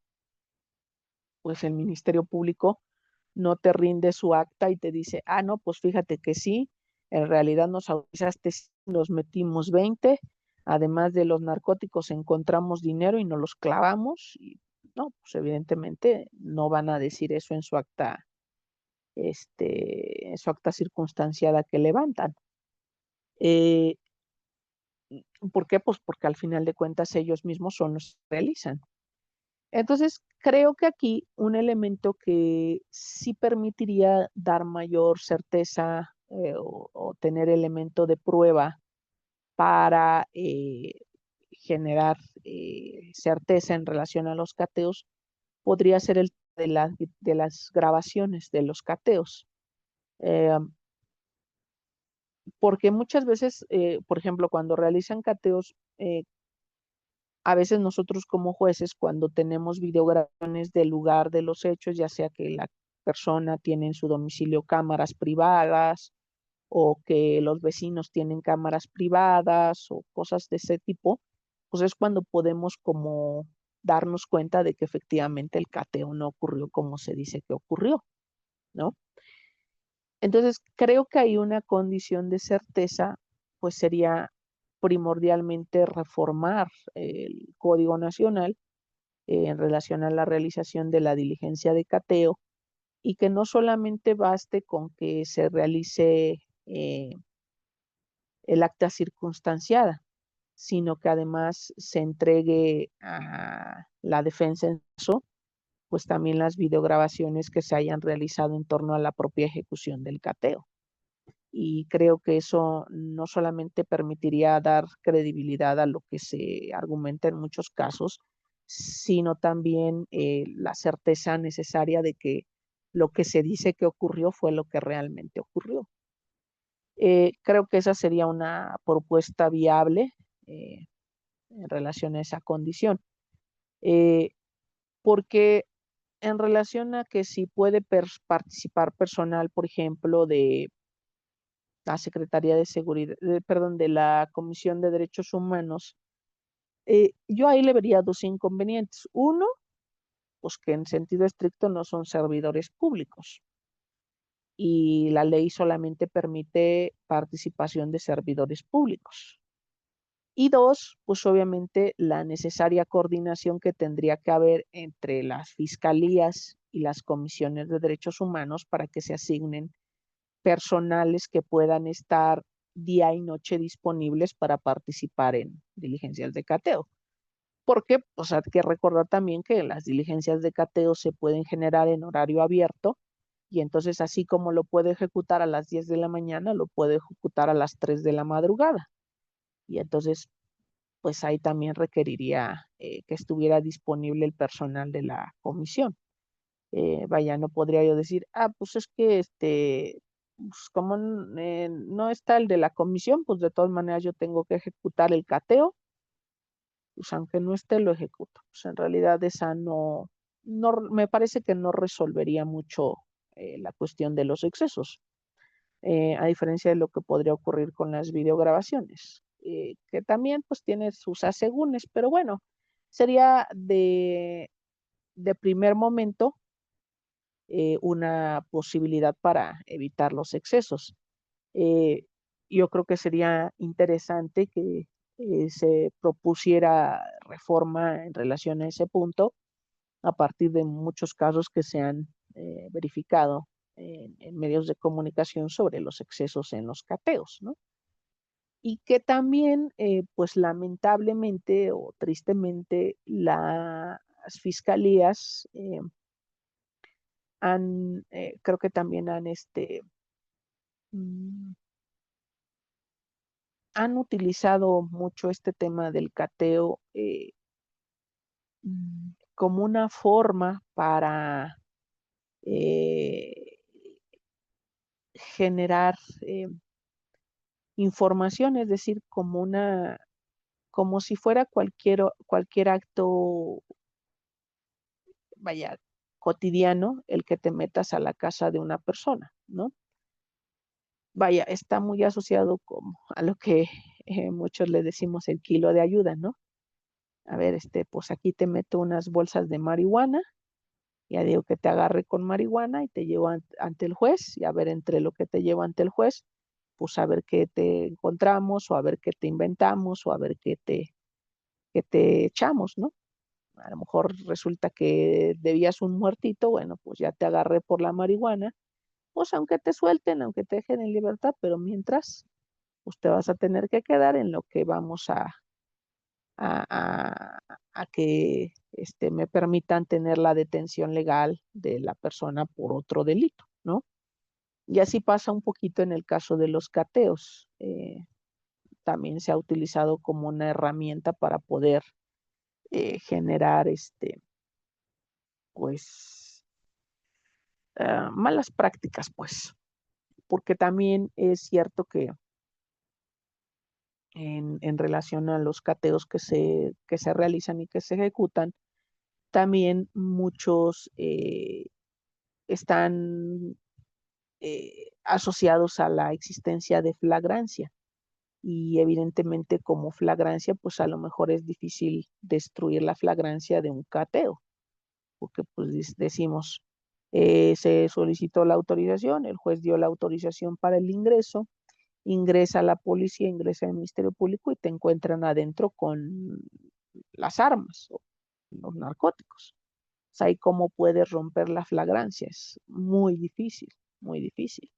pues el Ministerio Público no te rinde su acta y te dice, no, pues fíjate que sí, en realidad nos autorizaste, nos metimos 20, además de los narcóticos encontramos dinero y nos los clavamos, y no, pues evidentemente no van a decir eso en su acta circunstanciada que levantan. Eh, ¿Por qué? Pues porque al final de cuentas ellos mismos son los que realizan. Entonces, creo que aquí un elemento que sí permitiría dar mayor certeza o tener elemento de prueba para generar certeza en relación a los cateos podría ser el de las grabaciones de los cateos. Eh, Porque muchas veces, por ejemplo, cuando realizan cateos, a veces nosotros como jueces, cuando tenemos videograbaciones del lugar de los hechos, ya sea que la persona tiene en su domicilio cámaras privadas o que los vecinos tienen cámaras privadas o cosas de ese tipo, pues es cuando podemos como darnos cuenta de que efectivamente el cateo no ocurrió como se dice que ocurrió, ¿no? Entonces, creo que hay una condición de certeza, pues sería primordialmente reformar el Código Nacional en relación a la realización de la diligencia de cateo y que no solamente baste con que se realice el acta circunstanciada, sino que además se entregue a la defensa en eso, pues también las videograbaciones que se hayan realizado en torno a la propia ejecución del cateo. Y creo que eso no solamente permitiría dar credibilidad a lo que se argumenta en muchos casos, sino también la certeza necesaria de que lo que se dice que ocurrió fue lo que realmente ocurrió. Creo que esa sería una propuesta viable en relación a esa condición, eh, porque en relación a que si puede participar personal, por ejemplo, de la Secretaría de Seguridad, perdón, de la Comisión de Derechos Humanos, yo ahí le vería dos inconvenientes. Uno, pues que en sentido estricto no son servidores públicos y la ley solamente permite participación de servidores públicos. Y dos, pues obviamente la necesaria coordinación que tendría que haber entre las fiscalías y las comisiones de derechos humanos para que se asignen personales que puedan estar día y noche disponibles para participar en diligencias de cateo. Porque pues hay que recordar también que las diligencias de cateo se pueden generar en horario abierto y entonces así como lo puede ejecutar a las 10 de la mañana, lo puede ejecutar a las 3 de la madrugada. Y entonces pues ahí también requeriría que estuviera disponible el personal de la comisión. Vaya, no podría yo decir, pues es que pues como no está el de la comisión, pues de todas maneras yo tengo que ejecutar el cateo, pues aunque no esté, lo ejecuto. Pues en realidad esa no, me parece que no resolvería mucho la cuestión de los excesos, a diferencia de lo que podría ocurrir con las videograbaciones, que también pues tiene sus asegúnes, pero bueno, sería de primer momento una posibilidad para evitar los excesos. Yo creo que sería interesante que se propusiera reforma en relación a ese punto a partir de muchos casos que se han verificado en medios de comunicación sobre los excesos en los cateos, ¿no? Y que también, pues lamentablemente o tristemente, las fiscalías creo que también mm, han utilizado mucho este tema del cateo como una forma para eh, generar información, es decir, como si fuera cualquier acto, vaya, cotidiano, el que te metas a la casa de una persona, ¿no? Vaya, está muy asociado como a lo que muchos le decimos el kilo de ayuda, ¿no? A ver, pues aquí te meto unas bolsas de marihuana, ya digo que te agarre con marihuana y te llevo ante el juez, y a ver entre lo que te llevo ante el juez, pues a ver qué te encontramos, o a ver qué te inventamos, o a ver qué te echamos, ¿no? A lo mejor resulta que debías un muertito, bueno, pues ya te agarré por la marihuana, pues aunque te suelten, aunque te dejen en libertad, pero mientras, pues te vas a tener que quedar en lo que vamos a que me permitan tener la detención legal de la persona por otro delito, ¿no? Y así pasa un poquito en el caso de los cateos. También se ha utilizado como una herramienta para poder generar, pues, malas prácticas, pues, porque también es cierto que en relación a los cateos que se realizan y que se ejecutan, también muchos están asociados a la existencia de flagrancia. Y evidentemente como flagrancia, pues a lo mejor es difícil destruir la flagrancia de un cateo, porque pues decimos, se solicitó la autorización, el juez dio la autorización para el ingreso, ingresa la policía, ingresa el Ministerio Público y te encuentran adentro con las armas o los narcóticos. O sea, ¿y cómo puedes romper la flagrancia? Es muy difícil, muy difícil.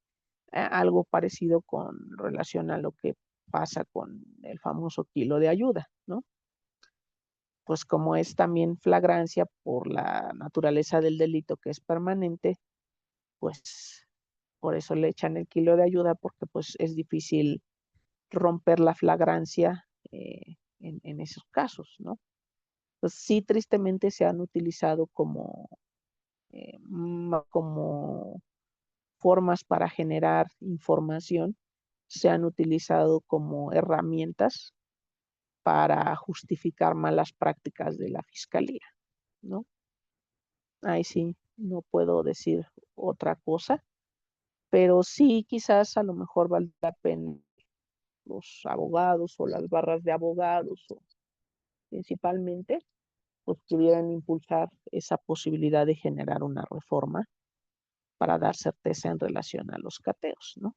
Algo parecido con relación a lo que pasa con el famoso kilo de ayuda, ¿no? Pues como es también flagrancia por la naturaleza del delito que es permanente, pues por eso le echan el kilo de ayuda, porque pues es difícil romper la flagrancia en esos casos, ¿no? Pues sí, tristemente se han utilizado como formas para generar información, se han utilizado como herramientas para justificar malas prácticas de la fiscalía, ¿no? Ahí sí, no puedo decir otra cosa, pero sí quizás a lo mejor vale la pena los abogados o las barras de abogados, o principalmente, pues pudieran impulsar esa posibilidad de generar una reforma para dar certeza en relación a los cateos, ¿no?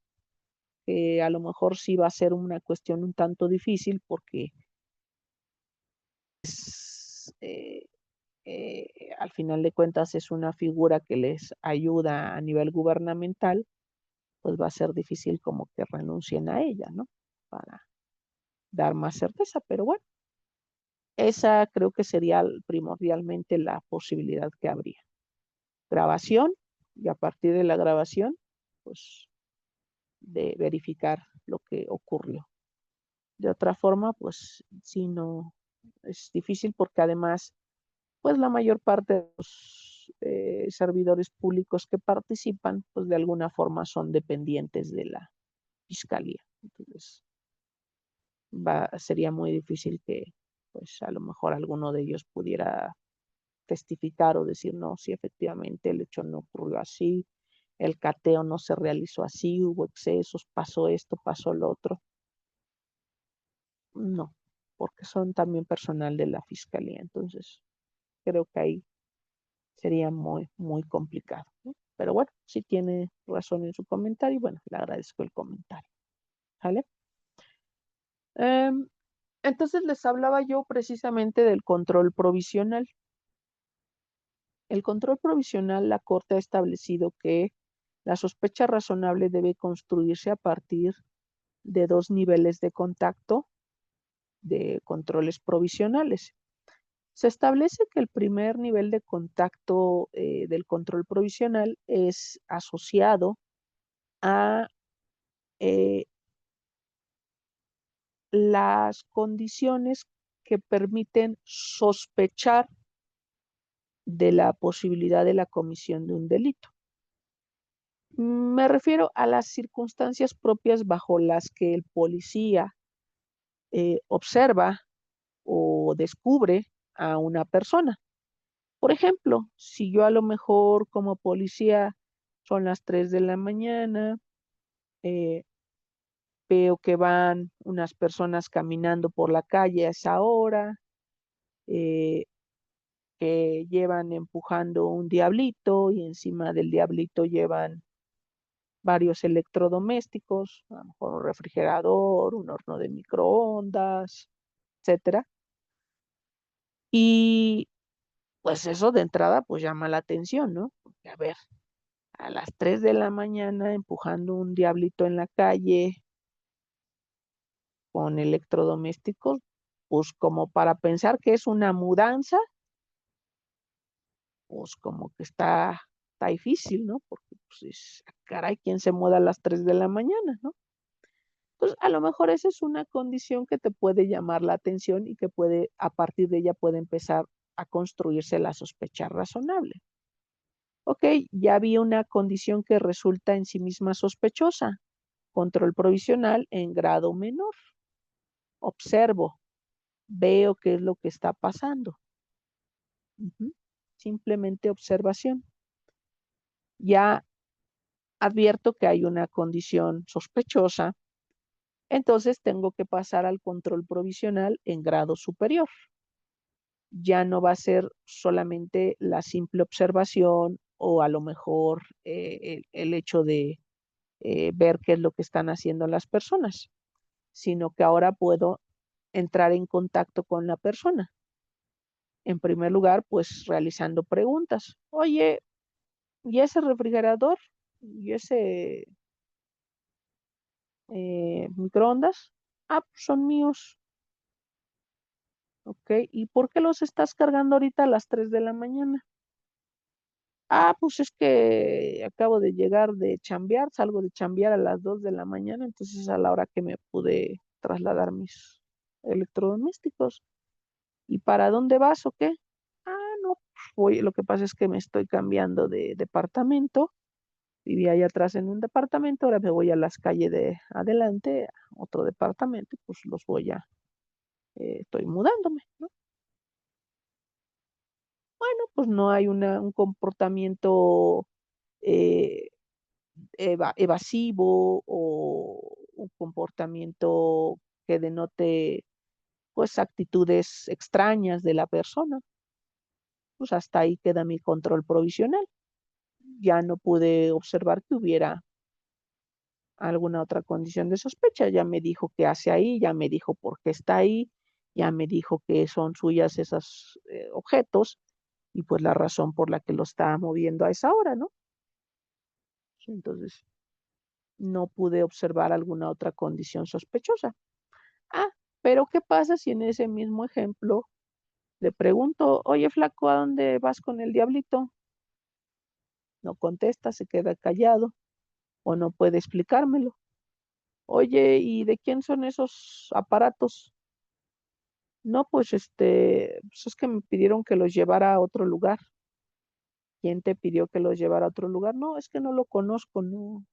Que a lo mejor sí va a ser una cuestión un tanto difícil porque al final de cuentas es una figura que les ayuda a nivel gubernamental, pues va a ser difícil como que renuncien a ella, ¿no? Para dar más certeza, pero bueno, esa creo que sería primordialmente la posibilidad que habría. Grabación, y a partir de la grabación, pues de verificar lo que ocurrió. De otra forma, pues sí, no, es difícil porque además, pues la mayor parte de los servidores públicos que participan, pues de alguna forma son dependientes de la fiscalía. Entonces, sería muy difícil que, pues a lo mejor alguno de ellos pudiera testificar o decir, no, si efectivamente el hecho no ocurrió así, el cateo no se realizó así, hubo excesos, pasó esto, pasó lo otro. No, porque son también personal de la fiscalía. Entonces, creo que ahí sería muy, muy complicado, ¿no? Pero bueno, si tiene razón en su comentario, bueno, le agradezco el comentario. ¿Vale? Entonces les hablaba yo precisamente del control provisional. El control provisional, la Corte ha establecido que la sospecha razonable debe construirse a partir de 2 niveles de contacto de controles provisionales. Se establece que el primer nivel de contacto del control provisional es asociado a las condiciones que permiten sospechar de la posibilidad de la comisión de un delito. Me refiero a las circunstancias propias bajo las que el policía observa o descubre a una persona. Por ejemplo, si yo a lo mejor como policía son las 3 de la mañana, veo que van unas personas caminando por la calle a esa hora, que llevan empujando un diablito y encima del diablito llevan varios electrodomésticos, a lo mejor un refrigerador, un horno de microondas, etcétera. Y pues eso de entrada pues llama la atención, ¿no? Porque, a ver, a las 3 de la mañana empujando un diablito en la calle con electrodomésticos, pues como para pensar que es una mudanza, pues como que está difícil, ¿no? Porque pues caray, ¿quién se muda a las 3 de la mañana, no? Pues a lo mejor esa es una condición que te puede llamar la atención y que puede, a partir de ella puede empezar a construirse la sospecha razonable. Ok, ya vi una condición que resulta en sí misma sospechosa. Control provisional en grado menor. Observo, veo qué es lo que está pasando. Simplemente observación. Ya advierto que hay una condición sospechosa, entonces tengo que pasar al control provisional en grado superior. Ya no va a ser solamente la simple observación o a lo mejor el hecho de ver qué es lo que están haciendo las personas, sino que ahora puedo entrar en contacto con la persona. En primer lugar, pues realizando preguntas. Oye, ¿y ese refrigerador? ¿Y ese microondas? Ah, pues son míos. Ok, ¿y por qué los estás cargando ahorita a las 3 de la mañana? Ah, pues es que acabo de llegar de chambear, salgo de chambear a las 2 de la mañana, entonces a la hora que me pude trasladar mis electrodomésticos. ¿Y para dónde vas o qué? Ah, no, pues lo que pasa es que me estoy cambiando de departamento. Vivía allá atrás en un departamento, ahora me voy a las calles de adelante, a otro departamento, pues los voy estoy mudándome, ¿no? Bueno, pues no hay un comportamiento eh, evasivo o un comportamiento que denote pues actitudes extrañas de la persona. Pues hasta ahí queda mi control provisional. Ya no pude observar que hubiera alguna otra condición de sospecha. Ya me dijo qué hace ahí, ya me dijo por qué está ahí, ya me dijo que son suyas esos objetos y pues la razón por la que lo está moviendo a esa hora, ¿no? Entonces, no pude observar alguna otra condición sospechosa. Ah, pero ¿qué pasa si en ese mismo ejemplo le pregunto, oye, flaco, ¿a dónde vas con el diablito? No contesta, se queda callado o no puede explicármelo. Oye, ¿y de quién son esos aparatos? No, pues pues es que me pidieron que los llevara a otro lugar. ¿Quién te pidió que los llevara a otro lugar? No, es que no lo conozco, no.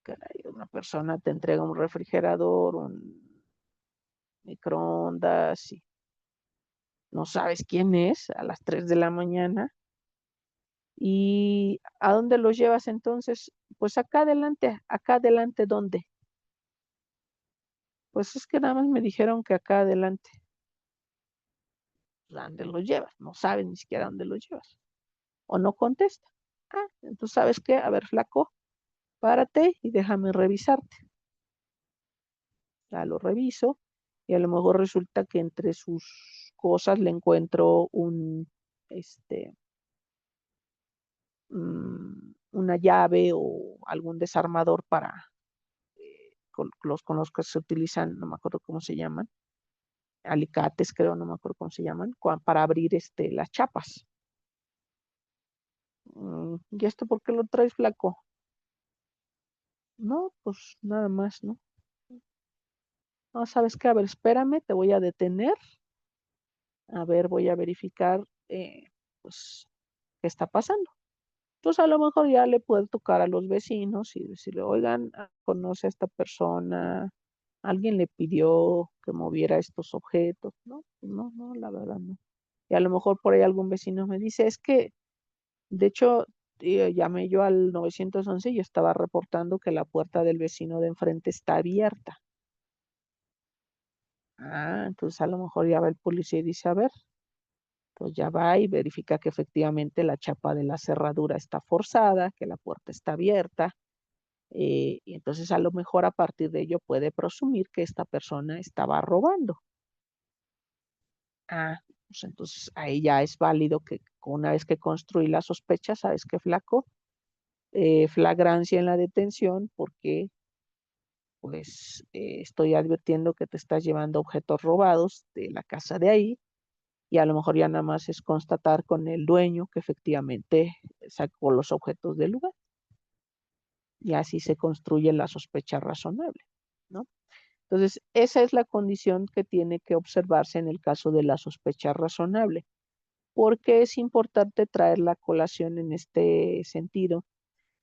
Caray, una persona te entrega un refrigerador, un microondas y no sabes quién es a las 3 de la mañana. ¿Y a dónde los llevas entonces? Pues acá adelante, ¿dónde? Pues es que nada más me dijeron que acá adelante. ¿Dónde los llevas? No sabes ni siquiera dónde los llevas. O no contesta. Ah, entonces, ¿sabes qué? A ver, flaco, párate y déjame revisarte. Ya lo reviso y a lo mejor resulta que entre sus cosas le encuentro una llave o algún desarmador para con los que se utilizan, no me acuerdo cómo se llaman, alicates creo, no me acuerdo cómo se llaman, para abrir las chapas. ¿Y esto por qué lo traes, flaco? No, pues nada más, ¿no? No, ¿sabes qué? A ver, espérame, te voy a detener. A ver, voy a verificar, pues, qué está pasando. Entonces, a lo mejor ya le puede tocar a los vecinos y decirle, oigan, conoce a esta persona, alguien le pidió que moviera estos objetos. No, no, no, la verdad no. Y a lo mejor por ahí algún vecino me dice, es que, de hecho, llamé yo al 911 y estaba reportando que la puerta del vecino de enfrente está abierta. Ah, entonces a lo mejor ya va el policía y dice, a ver, pues ya va y verifica que efectivamente la chapa de la cerradura está forzada, que la puerta está abierta, y entonces a lo mejor a partir de ello puede presumir que esta persona estaba robando. Ah, pues entonces ahí ya es válido que una vez que construí la sospecha, ¿sabes qué, flaco? Flagrancia en la detención porque pues estoy advirtiendo que te estás llevando objetos robados de la casa de ahí y a lo mejor ya nada más es constatar con el dueño que efectivamente sacó los objetos del lugar y así se construye la sospecha razonable, ¿no? Entonces, esa es la condición que tiene que observarse en el caso de la sospecha razonable. ¿Por qué es importante traer la colación en este sentido?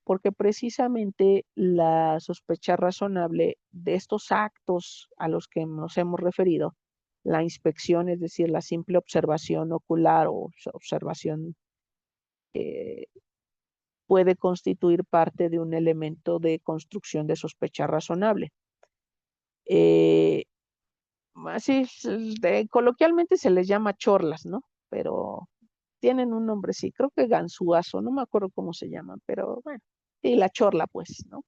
Porque precisamente la sospecha razonable de estos actos a los que nos hemos referido, la inspección, es decir, la simple observación ocular o observación, puede constituir parte de un elemento de construcción de sospecha razonable. Así, coloquialmente se les llama chorlas, ¿no? Pero tienen un nombre, sí, creo que ganzúazo, no me acuerdo cómo se llaman, pero bueno, y la chorla, pues, ¿no?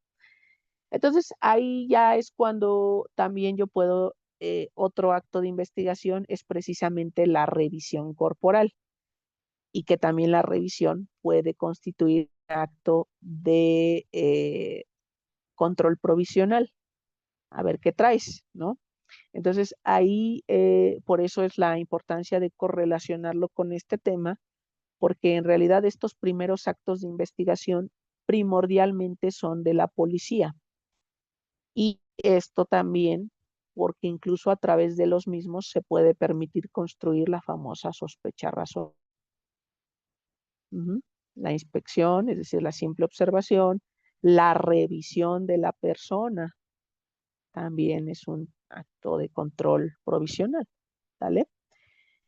Entonces, ahí ya es cuando también yo puedo, otro acto de investigación es precisamente la revisión corporal y que también la revisión puede constituir acto de control provisional. A ver qué traes, ¿no? Entonces, ahí, por eso es la importancia de correlacionarlo con este tema, porque en realidad estos primeros actos de investigación primordialmente son de la policía. Y esto también porque incluso a través de los mismos se puede permitir construir la famosa sospecha razón. La inspección, es decir, la simple observación, la revisión de la persona, también es un acto de control provisional, ¿vale?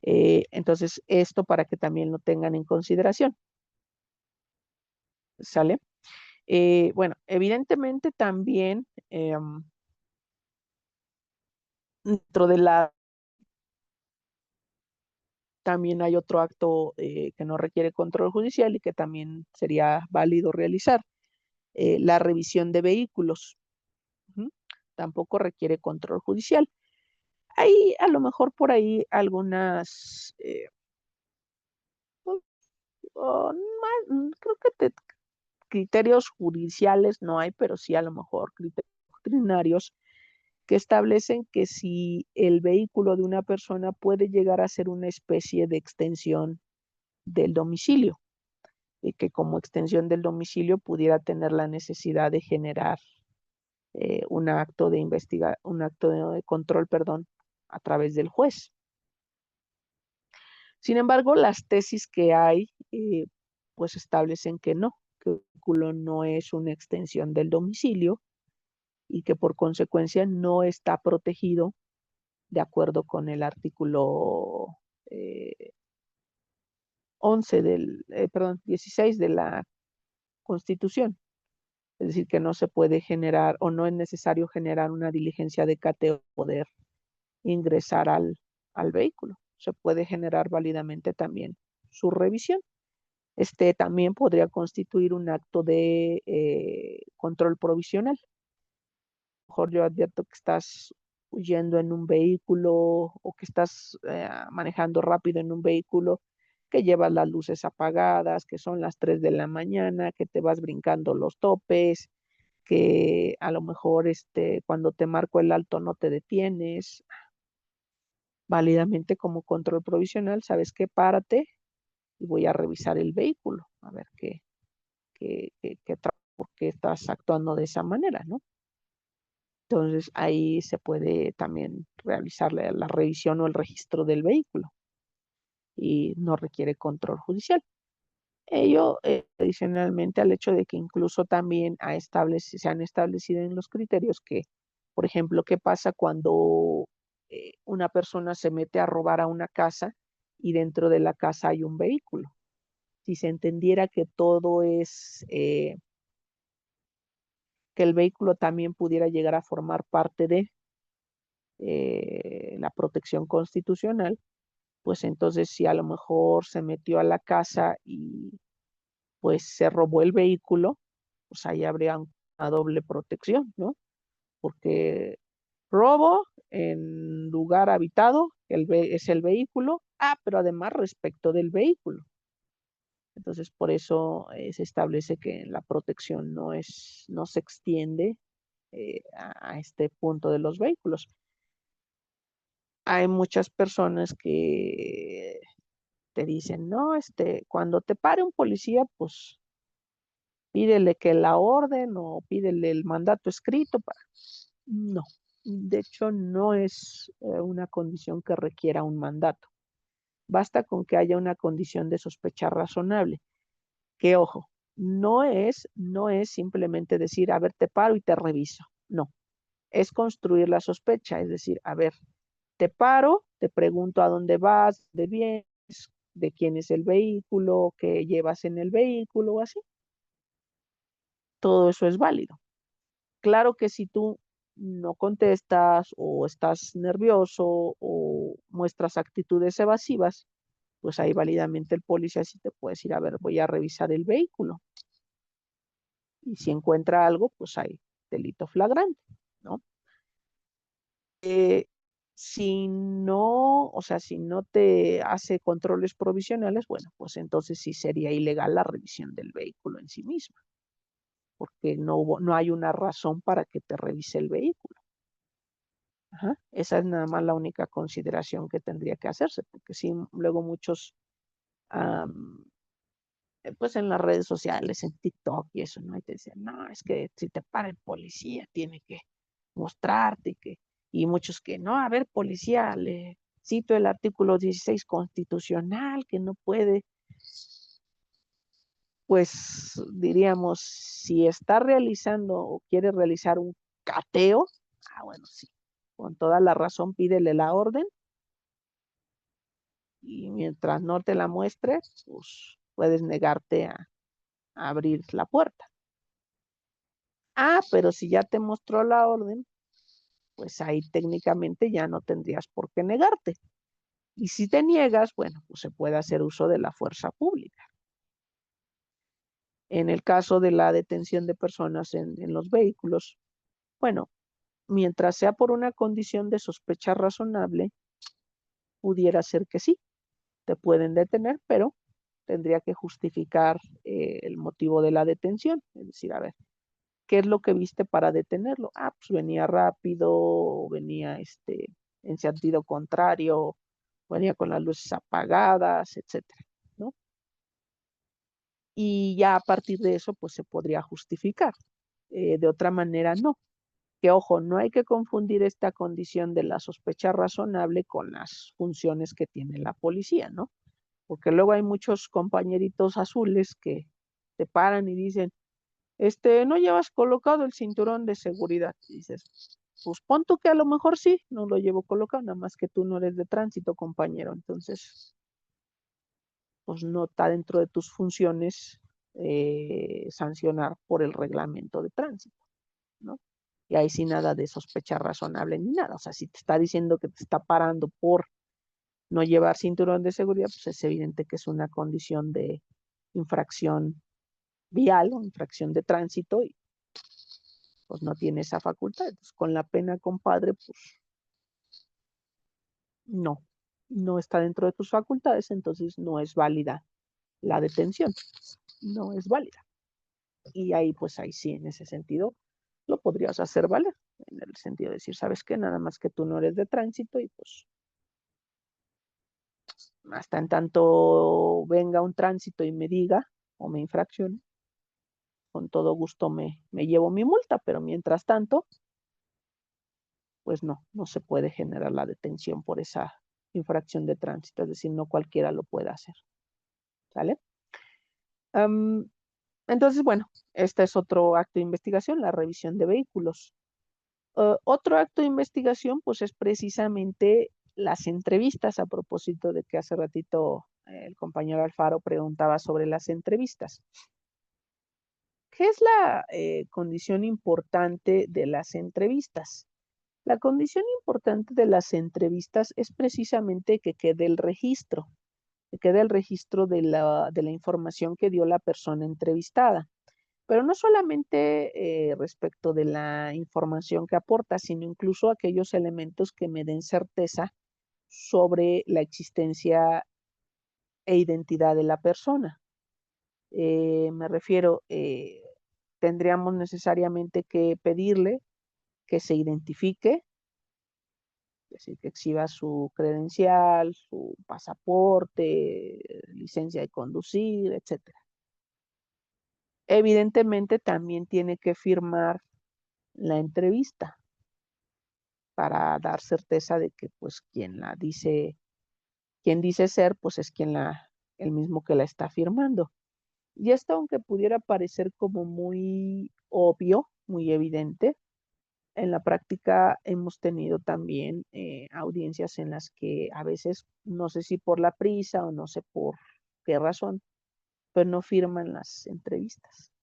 Entonces, esto para que también lo tengan en consideración, ¿sale? Bueno, evidentemente también dentro de también hay otro acto que no requiere control judicial y que también sería válido realizar, la revisión de vehículos. Tampoco requiere control judicial. Hay a lo mejor por ahí algunas, creo que criterios judiciales no hay, pero sí a lo mejor criterios doctrinarios que establecen que si el vehículo de una persona puede llegar a ser una especie de extensión del domicilio y que como extensión del domicilio pudiera tener la necesidad de generar un acto de control, perdón, a través del juez. Sin embargo, las tesis que hay, pues establecen que no, que el vehículo no es una extensión del domicilio y que por consecuencia no está protegido de acuerdo con el artículo 16 de la Constitución. Es decir, que no se puede generar o no es necesario generar una diligencia de cateo para poder ingresar al vehículo. Se puede generar válidamente también su revisión. También podría constituir un acto de control provisional. A lo mejor yo advierto que estás huyendo en un vehículo o que estás manejando rápido en un vehículo, que llevas las luces apagadas, que son las 3 de la mañana, que te vas brincando los topes, que a lo mejor cuando te marco el alto no te detienes. Válidamente como control provisional, ¿sabes qué? Párate y voy a revisar el vehículo, a ver por qué estás actuando de esa manera, ¿no? Entonces ahí se puede también realizar la revisión o el registro del vehículo y no requiere control judicial. Ello adicionalmente al hecho de que incluso también se han establecido en los criterios que, por ejemplo, ¿qué pasa cuando una persona se mete a robar a una casa y dentro de la casa hay un vehículo? Si se entendiera que todo es, que el vehículo también pudiera llegar a formar parte de la protección constitucional, pues entonces si a lo mejor se metió a la casa y pues se robó el vehículo, pues ahí habría una doble protección, ¿no? Porque robo en lugar habitado es el vehículo, pero además respecto del vehículo. Entonces, por eso se establece que la protección no se extiende a este punto de los vehículos. Hay muchas personas que te dicen, no, cuando te pare un policía, pues pídele que la orden o pídele el mandato escrito. No, de hecho no es una condición que requiera un mandato. Basta con que haya una condición de sospecha razonable. Que ojo, no es simplemente decir, a ver, te paro y te reviso. No, es construir la sospecha, es decir, a ver, te paro, te pregunto a dónde vas, de vienes, de quién es el vehículo, qué llevas en el vehículo o así. Todo eso es válido. Claro que si tú no contestas o estás nervioso o muestras actitudes evasivas, pues ahí válidamente el policía sí te puede decir, a ver, voy a revisar el vehículo. Y si encuentra algo, pues hay delito flagrante, ¿no? Si no, o sea, si no te hace controles provisionales, bueno, pues entonces sí sería ilegal la revisión del vehículo en sí misma, porque no hay una razón para que te revise el vehículo. Ajá. Esa es nada más la única consideración que tendría que hacerse, porque sí, luego muchos, pues en las redes sociales, en TikTok y eso, ¿no? Y te dicen, no, es que si te para el policía, tiene que mostrarte y muchos que, no, a ver, policía, le cito el artículo 16 constitucional, que no puede, pues diríamos, si está realizando o quiere realizar un cateo, bueno, sí, con toda la razón pídele la orden y mientras no te la muestre, pues puedes negarte a abrir la puerta. Pero si ya te mostró la orden, pues ahí técnicamente ya no tendrías por qué negarte. Y si te niegas, bueno, pues se puede hacer uso de la fuerza pública. En el caso de la detención de personas en los vehículos, bueno, mientras sea por una condición de sospecha razonable, pudiera ser que sí, te pueden detener, pero tendría que justificar el motivo de la detención. Es decir, a ver, ¿qué es lo que viste para detenerlo? Pues venía rápido, o venía en sentido contrario, venía con las luces apagadas, etcétera, ¿no? Y ya a partir de eso, pues se podría justificar. De otra manera, no. Que ojo, no hay que confundir esta condición de la sospecha razonable con las funciones que tiene la policía, ¿no? porque luego hay muchos compañeritos azules que te paran y dicen, no llevas colocado el cinturón de seguridad. Y dices, pues pon tú que a lo mejor sí, no lo llevo colocado, nada más que tú no eres de tránsito, compañero. Entonces, pues no está dentro de tus funciones sancionar por el reglamento de tránsito, ¿no? Y ahí sí nada de sospecha razonable ni nada. O sea, si te está diciendo que te está parando por no llevar cinturón de seguridad, pues es evidente que es una condición de infracción vial o infracción de tránsito y pues no tiene esa facultad. Entonces, con la pena, compadre, pues no está dentro de tus facultades, entonces no es válida la detención, no es válida. Y ahí, pues ahí sí, en ese sentido, lo podrías hacer valer, en el sentido de decir, ¿sabes qué? Nada más que tú no eres de tránsito y pues hasta en tanto venga un tránsito y me diga o me infraccione, con todo gusto me llevo mi multa, pero mientras tanto, pues no se puede generar la detención por esa infracción de tránsito, es decir, no cualquiera lo puede hacer, ¿sale? Entonces, bueno, este es otro acto de investigación, la revisión de vehículos. Otro acto de investigación, pues es precisamente las entrevistas, a propósito de que hace ratito el compañero Alfaro preguntaba sobre las entrevistas. ¿Qué es la condición importante de las entrevistas? La condición importante de las entrevistas es precisamente que quede el registro, de la información que dio la persona entrevistada. Pero no solamente respecto de la información que aporta, sino incluso aquellos elementos que me den certeza sobre la existencia e identidad de la persona. Me refiero, tendríamos necesariamente que pedirle que se identifique, es decir, que exhiba su credencial, su pasaporte, licencia de conducir, etcétera. Evidentemente también tiene que firmar la entrevista para dar certeza de que pues quien dice ser, pues es el mismo que la está firmando. Y esto, aunque pudiera parecer como muy obvio, muy evidente, en la práctica hemos tenido también audiencias en las que a veces, no sé si por la prisa o no sé por qué razón, pero no firman las entrevistas.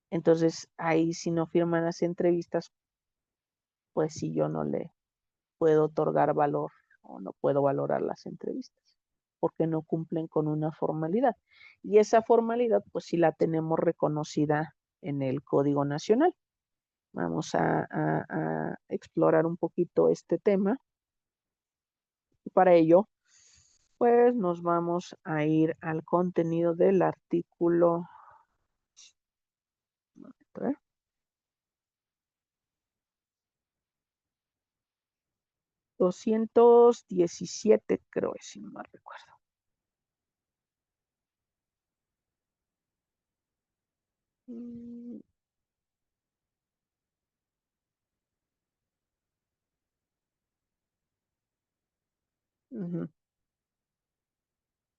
Entonces, ahí si no firman las entrevistas, pues si yo no le puedo otorgar valor o no puedo valorar las entrevistas, porque no cumplen con una formalidad. Y esa formalidad, pues sí la tenemos reconocida en el Código Nacional. Vamos a explorar un poquito este tema. Y para ello, pues nos vamos a ir al contenido del artículo 217, creo, si no mal recuerdo.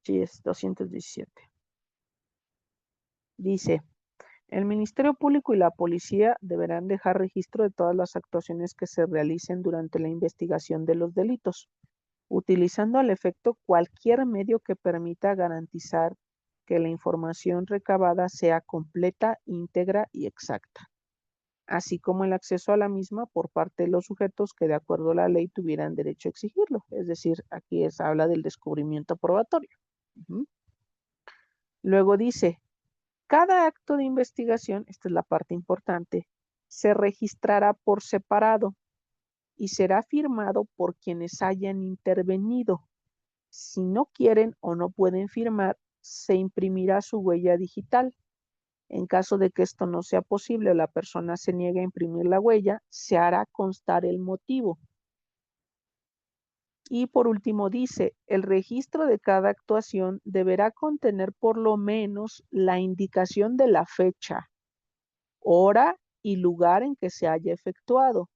Sí, es 217. Dice, el Ministerio Público y la Policía deberán dejar registro de todas las actuaciones que se realicen durante la investigación de los delitos, utilizando al efecto cualquier medio que permita garantizar que la información recabada sea completa, íntegra y exacta, así como el acceso a la misma por parte de los sujetos que de acuerdo a la ley tuvieran derecho a exigirlo. Es decir, aquí habla del descubrimiento probatorio. Luego dice, cada acto de investigación, esta es la parte importante, se registrará por separado y será firmado por quienes hayan intervenido. Si no quieren o no pueden firmar, se imprimirá su huella digital. En caso de que esto no sea posible o la persona se niegue a imprimir la huella, se hará constar el motivo. Y por último dice, el registro de cada actuación deberá contener por lo menos la indicación de la fecha, hora y lugar en que se haya efectuado,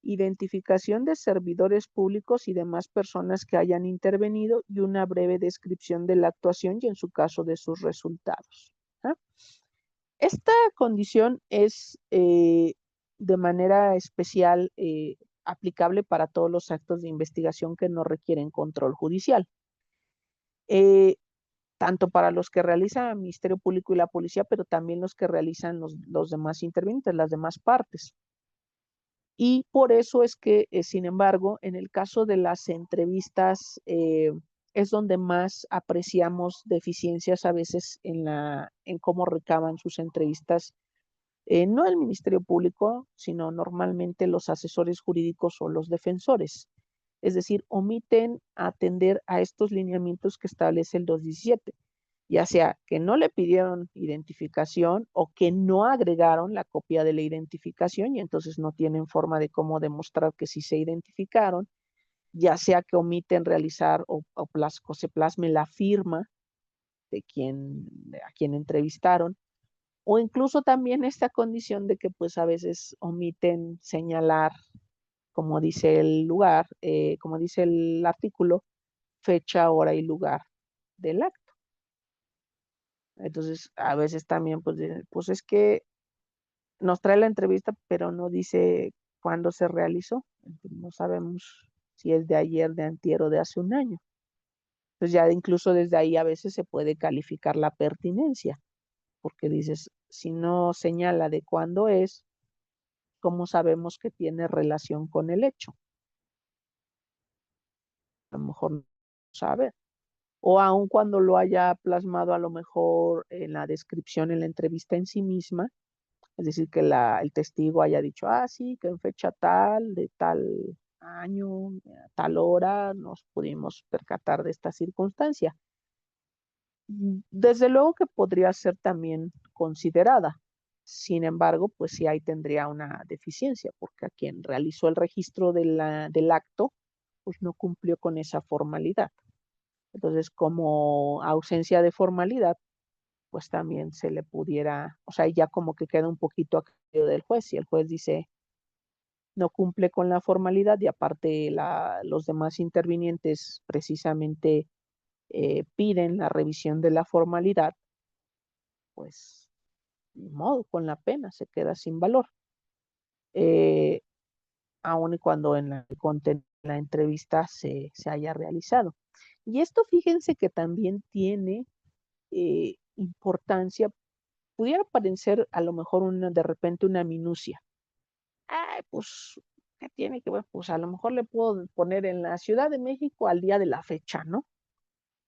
identificación de servidores públicos y demás personas que hayan intervenido y una breve descripción de la actuación y en su caso de sus resultados. ¿Ah? Esta condición es de manera especial aplicable para todos los actos de investigación que no requieren control judicial. Tanto para los que realiza el Ministerio Público y la policía, pero también los que realizan los demás intervinientes, las demás partes. Y por eso es que, sin embargo, en el caso de las entrevistas, es donde más apreciamos deficiencias a veces en cómo recaban sus entrevistas, no el Ministerio Público, sino normalmente los asesores jurídicos o los defensores. Es decir, omiten atender a estos lineamientos que establece el 217, ya sea que no le pidieron identificación o que no agregaron la copia de la identificación y entonces no tienen forma de cómo demostrar que sí se identificaron, ya sea que omiten realizar o se plasme la firma de a quien entrevistaron, o incluso también esta condición de que pues a veces omiten señalar, como dice el lugar, como dice el artículo, fecha, hora y lugar del acto. Entonces, a veces también, pues es que nos trae la entrevista, pero no dice cuándo se realizó. Entonces, no sabemos si es de ayer, de antier o de hace un año. Entonces, ya incluso desde ahí a veces se puede calificar la pertinencia, porque dices, si no señala de cuándo es, ¿cómo sabemos que tiene relación con el hecho? A lo mejor no sabe. O aun cuando lo haya plasmado a lo mejor en la descripción, en la entrevista en sí misma, es decir, que el testigo haya dicho, sí, que en fecha tal, de tal año, a tal hora, nos pudimos percatar de esta circunstancia. Desde luego que podría ser también considerada. Sin embargo, pues sí ahí tendría una deficiencia, porque a quien realizó el registro del acto, pues no cumplió con esa formalidad. Entonces, como ausencia de formalidad, pues también se le pudiera, o sea, ya como que queda un poquito a criterio del juez. Si el juez dice no cumple con la formalidad y aparte los demás intervinientes precisamente piden la revisión de la formalidad, pues ni modo, con la pena se queda sin valor. Aun y cuando en la entrevista se haya realizado. Y esto fíjense que también tiene importancia, pudiera parecer a lo mejor de repente una minucia. Pues, ¿qué tiene que ver? Pues a lo mejor le puedo poner en la Ciudad de México al día de la fecha, ¿no?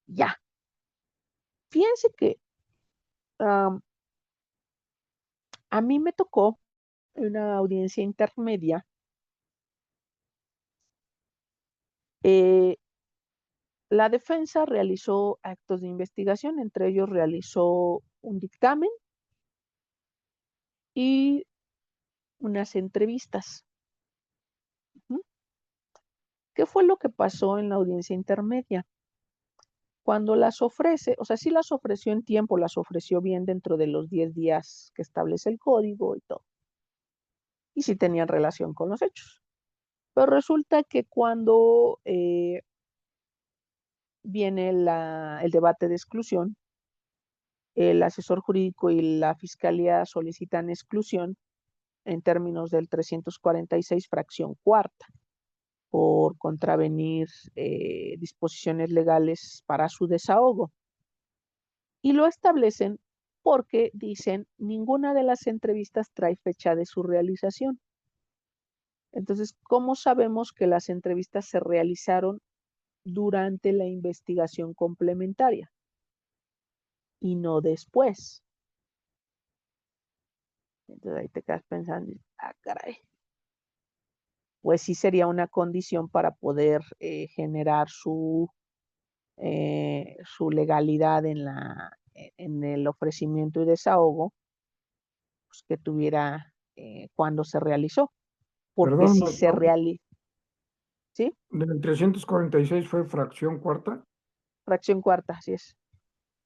Ya. Fíjense que a mí me tocó una audiencia intermedia. La defensa realizó actos de investigación, entre ellos realizó un dictamen y unas entrevistas. ¿Qué fue lo que pasó en la audiencia intermedia? Cuando las ofrece, o sea, sí las ofreció en tiempo, las ofreció bien dentro de los 10 días que establece el código y todo. Y sí tenían relación con los hechos. Pero resulta que cuando viene el debate de exclusión, el asesor jurídico y la fiscalía solicitan exclusión en términos del 346 fracción cuarta por contravenir disposiciones legales para su desahogo. Y lo establecen porque dicen ninguna de las entrevistas trae fecha de su realización. Entonces, ¿cómo sabemos que las entrevistas se realizaron durante la investigación complementaria y no después? Entonces ahí te quedas pensando, caray. Pues sí sería una condición para poder generar su legalidad en el ofrecimiento y desahogo, pues que tuviera cuando se realizó. Porque Perdón, si se realiza, ¿sí? del 346 fue fracción cuarta. Fracción cuarta, así es.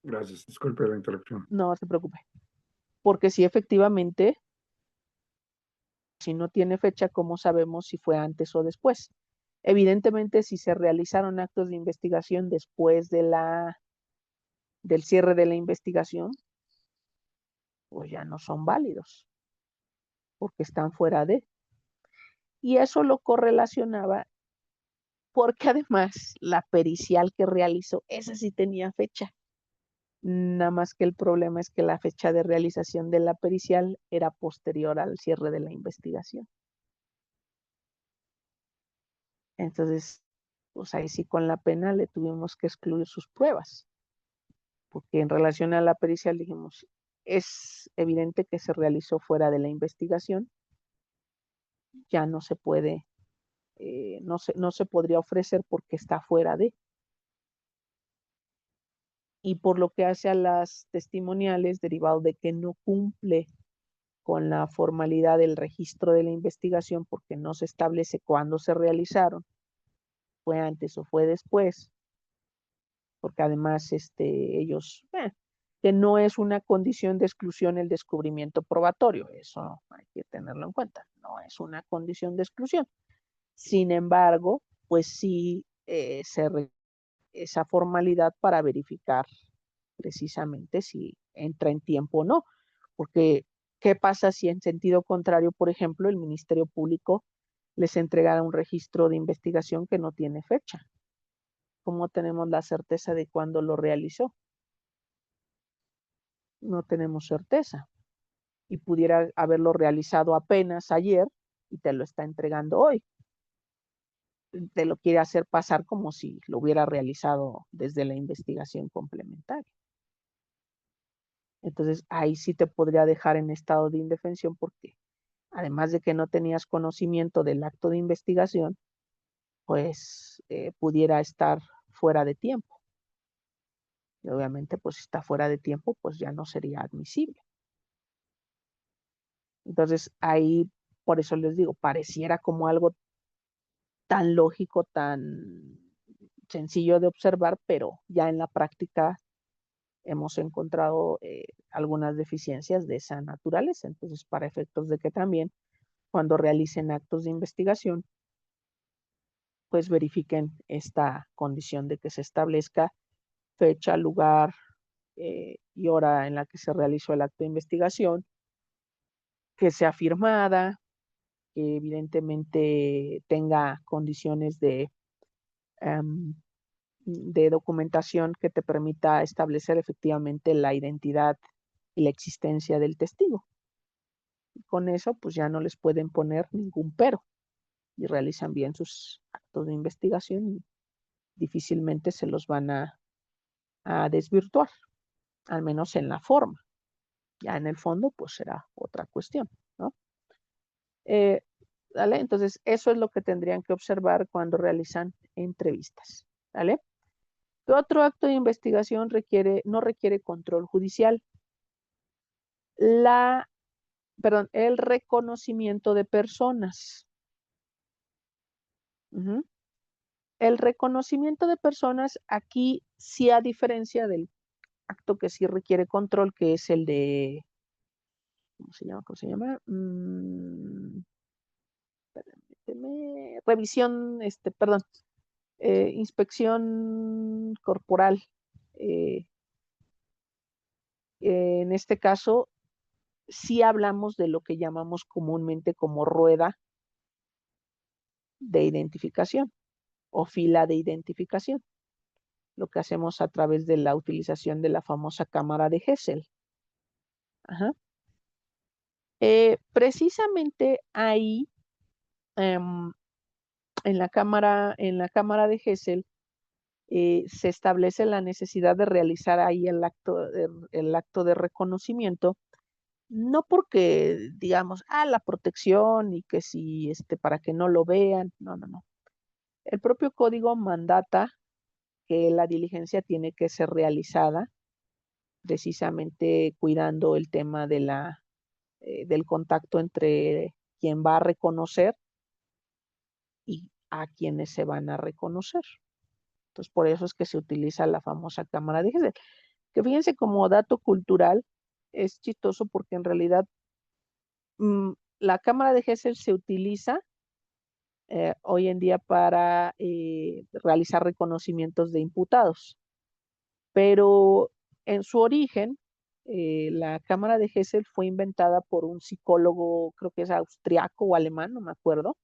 Gracias, disculpe la interrupción. No se preocupe. Porque sí, efectivamente, Si no tiene fecha, ¿cómo sabemos si fue antes o después? Evidentemente, si se realizaron actos de investigación después del cierre de la investigación, pues ya no son válidos, porque están fuera de. Y eso lo correlacionaba porque además la pericial que realizó, esa sí tenía fecha. Nada más que el problema es que la fecha de realización de la pericial era posterior al cierre de la investigación. Entonces, pues ahí sí con la pena le tuvimos que excluir sus pruebas, porque en relación a la pericial dijimos, es evidente que se realizó fuera de la investigación, ya no se puede, no se podría ofrecer porque está fuera de. Y por lo que hace a las testimoniales, derivado de que no cumple con la formalidad del registro de la investigación porque no se establece cuándo se realizaron, fue antes o fue después, porque además ellos, que no es una condición de exclusión el descubrimiento probatorio, eso hay que tenerlo en cuenta, no es una condición de exclusión. Sin embargo, pues sí esa formalidad para verificar precisamente si entra en tiempo o no, porque ¿qué pasa si en sentido contrario, por ejemplo, el Ministerio Público les entregara un registro de investigación que no tiene fecha? ¿Cómo tenemos la certeza de cuándo lo realizó? No tenemos certeza. Y pudiera haberlo realizado apenas ayer y te lo está entregando hoy. Te lo quiere hacer pasar como si lo hubiera realizado desde la investigación complementaria. Entonces, ahí sí te podría dejar en estado de indefensión porque, además de que no tenías conocimiento del acto de investigación, pues pudiera estar fuera de tiempo. Y obviamente, pues si está fuera de tiempo, pues ya no sería admisible. Entonces, ahí, por eso les digo, pareciera como algo tan lógico, tan sencillo de observar, pero ya en la práctica hemos encontrado algunas deficiencias de esa naturaleza. Entonces, para efectos de que también cuando realicen actos de investigación, pues verifiquen esta condición de que se establezca fecha, lugar y hora en la que se realizó el acto de investigación, que sea firmada, que evidentemente tenga condiciones de documentación que te permita establecer efectivamente la identidad y la existencia del testigo. Y con eso, pues ya no les pueden poner ningún pero y realizan bien sus actos de investigación y difícilmente se los van a desvirtuar, al menos en la forma. Ya en el fondo, pues será otra cuestión, ¿no? ¿Vale? Entonces, eso es lo que tendrían que observar cuando realizan entrevistas, ¿vale? ¿Qué otro acto de investigación no requiere control judicial? El reconocimiento de personas. El reconocimiento de personas aquí sí, a diferencia del acto que sí requiere control, que es el de, ¿cómo se llama? Revisión, perdón, inspección corporal. En este caso, sí hablamos de lo que llamamos comúnmente como rueda de identificación o fila de identificación, lo que hacemos a través de la utilización de la famosa cámara de Gesell. Ajá. Precisamente ahí, en la cámara de Gesell, se establece la necesidad de realizar ahí el acto de reconocimiento, no porque digamos, la protección y que si, para que no lo vean, no. El propio código mandata que la diligencia tiene que ser realizada precisamente cuidando el tema del contacto entre quien va a reconocer y a quienes se van a reconocer. Entonces, por eso es que se utiliza la famosa cámara de Gesell. Que fíjense, como dato cultural, es chistoso porque en realidad la cámara de Gesell se utiliza hoy en día para realizar reconocimientos de imputados, pero en su origen, la cámara de Gesell fue inventada por un psicólogo, creo que es austriaco o alemán, no me acuerdo,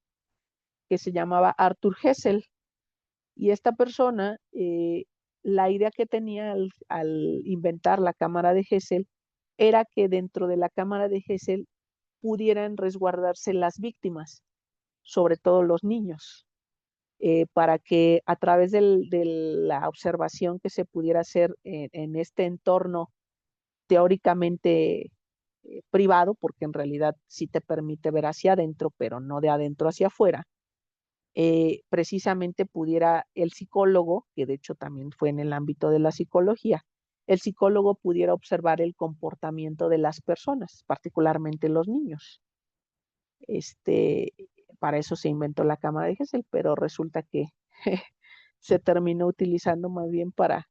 que se llamaba Arthur Gesell. Y esta persona, la idea que tenía al inventar la cámara de Gesell era que dentro de la cámara de Gesell pudieran resguardarse las víctimas, sobre todo los niños, para que a través de la observación que se pudiera hacer en este entorno teóricamente privado, porque en realidad sí te permite ver hacia adentro, pero no de adentro hacia afuera, precisamente pudiera el psicólogo, que de hecho también fue en el ámbito de la psicología, el psicólogo pudiera observar el comportamiento de las personas, particularmente los niños. Para eso se inventó la cámara de Gesell, pero resulta que se terminó utilizando más bien para